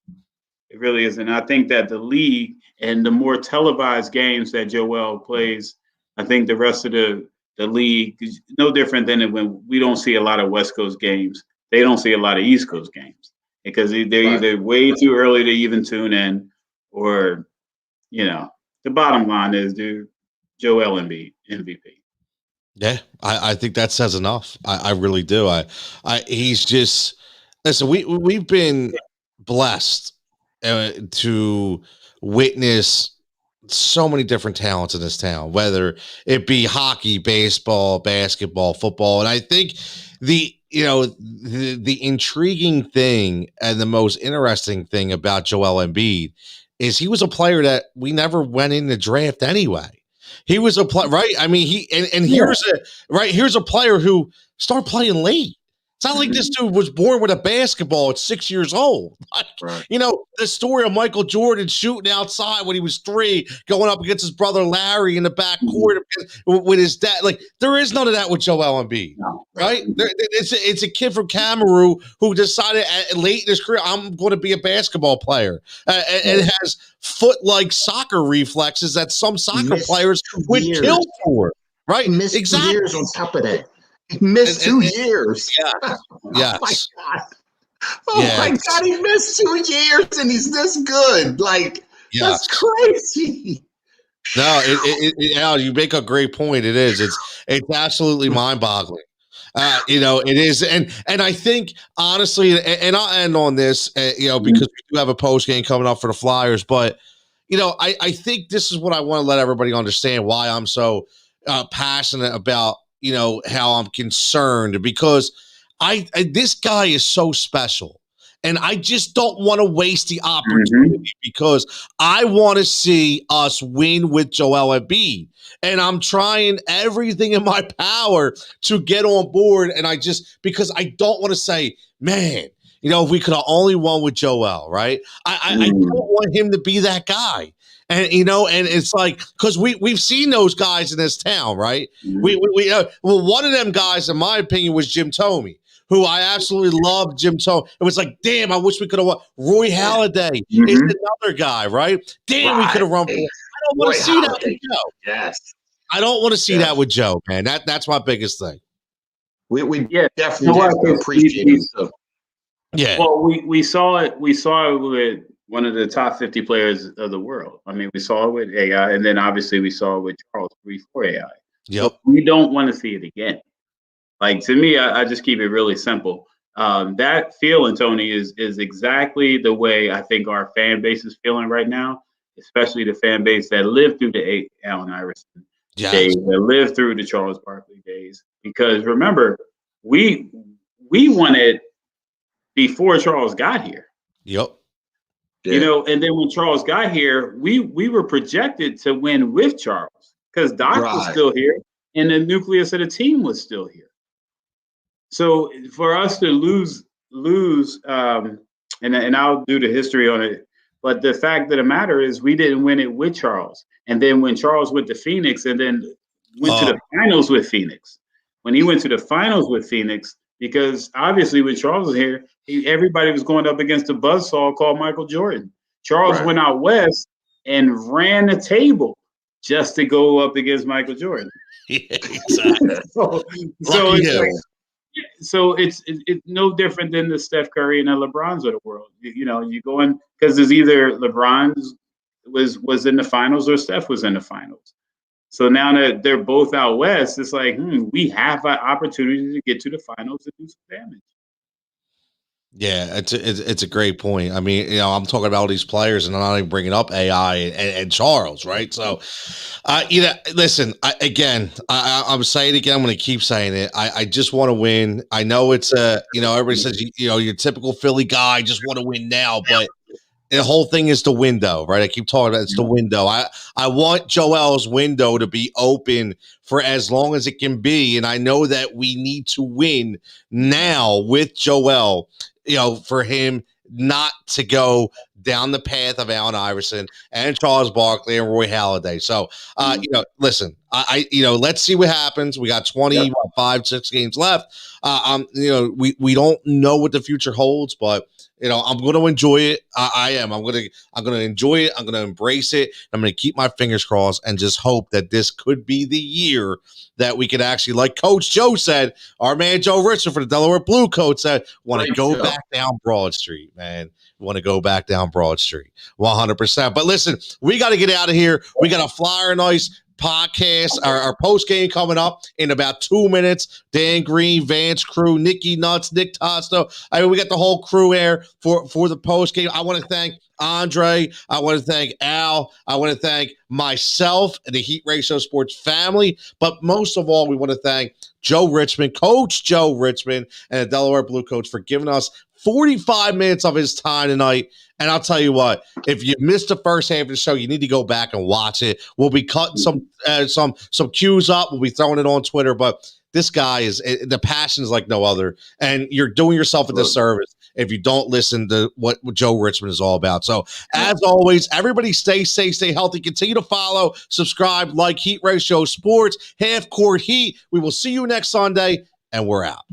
It really isn't. I think that the league and the more televised games that Joel plays, I think the rest of the league is no different than when we don't see a lot of West Coast games. They don't see a lot of East Coast games because they're either way too early to even tune in, or the bottom line is, dude, Joel Embiid MVP. Yeah, I think that says enough. I really do. He's just listen. We've been blessed to witness so many different talents in this town, whether it be hockey, baseball, basketball, football, and I think the intriguing thing and the most interesting thing about Joel Embiid is he was a player that we never went in the draft anyway. He was a player, right? I mean, here's a player who started playing late. It's not like this dude was born with a basketball at 6 years old. Like, the story of Michael Jordan shooting outside when he was 3, going up against his brother Larry in the back court with his dad. Like, there is none of that with Joel Embiid, right? It's a kid from Cameroon who decided late in his career, I'm going to be a basketball player, and has foot-like soccer reflexes that some soccer players would kill for, right? He missed 2 years on top of that. He missed 2 years. Yeah. Yes. Oh my God, he missed 2 years and he's this good. Like, that's crazy. No, you make a great point. It is. It's absolutely mind-boggling. It is, and I think honestly, and I'll end on this, because we do have a post game coming up for the Flyers, but I think this is what I want to let everybody understand why I'm so passionate about how I'm concerned, because this guy is so special. And I just don't want to waste the opportunity because I want to see us win with Joel Embiid. And I'm trying everything in my power to get on board. And because I don't want to say, man, if we could have only won with Joel, right? I don't want him to be that guy. And and it's like, because we've seen those guys in this town, right? One of them guys, in my opinion, was Jim Thome, who I absolutely love. Jim Thome. It was like, damn, I wish we could have won. Roy Halladay is another guy, right? Damn, we could have run. I don't want to see that with Joe. Yes, I don't want to see that with Joe, man. That's my biggest thing. We definitely appreciate him. So. Yeah. Well, we saw it. We saw it with one of the top 50 players of the world. I mean, we saw it with AI, and then obviously we saw it with Charles before AI. Yep. So we don't want to see it again. Like, to me, I just keep it really simple. That feeling, Tony, is exactly the way I think our fan base is feeling right now, especially the fan base that lived through the Allen Iverson days, that lived through the Charles Barkley days. Because remember, we won it before Charles got here. Yep. And then when Charles got here, we were projected to win with Charles because Doc was still here and the nucleus of the team was still here. So for us to lose, and I'll do the history on it, but the fact of the matter is we didn't win it with Charles. And then when Charles went to Phoenix and then went to the finals with Phoenix, when he went to the finals with Phoenix, because obviously when Charles was here, everybody was going up against a buzzsaw called Michael Jordan. Charles went out west and ran the table just to go up against Michael Jordan. Yeah, exactly. So it's no different than the Steph Curry and the LeBrons of the world. You go in because it's either LeBron was in the finals or Steph was in the finals. So now that they're both out west, it's like we have an opportunity to get to the finals and do some damage. Yeah, it's a great point. I mean, I'm talking about all these players, and I'm not even bringing up AI and Charles, right? So, listen, I'm saying it again. I'm going to keep saying it. I just want to win. I know it's everybody says your typical Philly guy just want to win now, but the whole thing is the window, right? I keep talking about it's the window. I want Joel's window to be open for as long as it can be, and I know that we need to win now with Joel. For him not to go down the path of Allen Iverson and Charles Barkley and Roy Halladay. So, listen, let's see what happens. We got 5-6 games left. We don't know what the future holds, but I'm going to enjoy it. I am. I'm going to enjoy it. I'm going to embrace it. I'm going to keep my fingers crossed and just hope that this could be the year that we could actually, like Coach Joe said, our man Joe Richmond for the Delaware Blue Coats said, want to go back down Broad Street, man. Want to go back down Broad Street, 100%. But listen, we got to get out of here. We got a Flyer Nice podcast, our post game coming up in about 2 minutes. Dan Green, Vance Crew, Nikki Nuts, Nick Tosto. I mean, we got the whole crew here for the post game. I want to thank Andre. I want to thank Al. I want to thank myself and the Heat Ratio Sports family. But most of all, we want to thank Joe Richmond, Coach Joe Richmond, and the Delaware Blue Coats for giving us 45 minutes of his time tonight. And I'll tell you what, if you missed the first half of the show, you need to go back and watch it. We'll be cutting some cues up. We'll be throwing it on Twitter. But this guy the passion is like no other. And you're doing yourself a disservice if you don't listen to what Joe Richmond is all about. So as always, everybody stay safe, stay healthy. Continue to follow, subscribe, like Heat Ratio Sports, Half Court Heat. We will see you next Sunday, and we're out.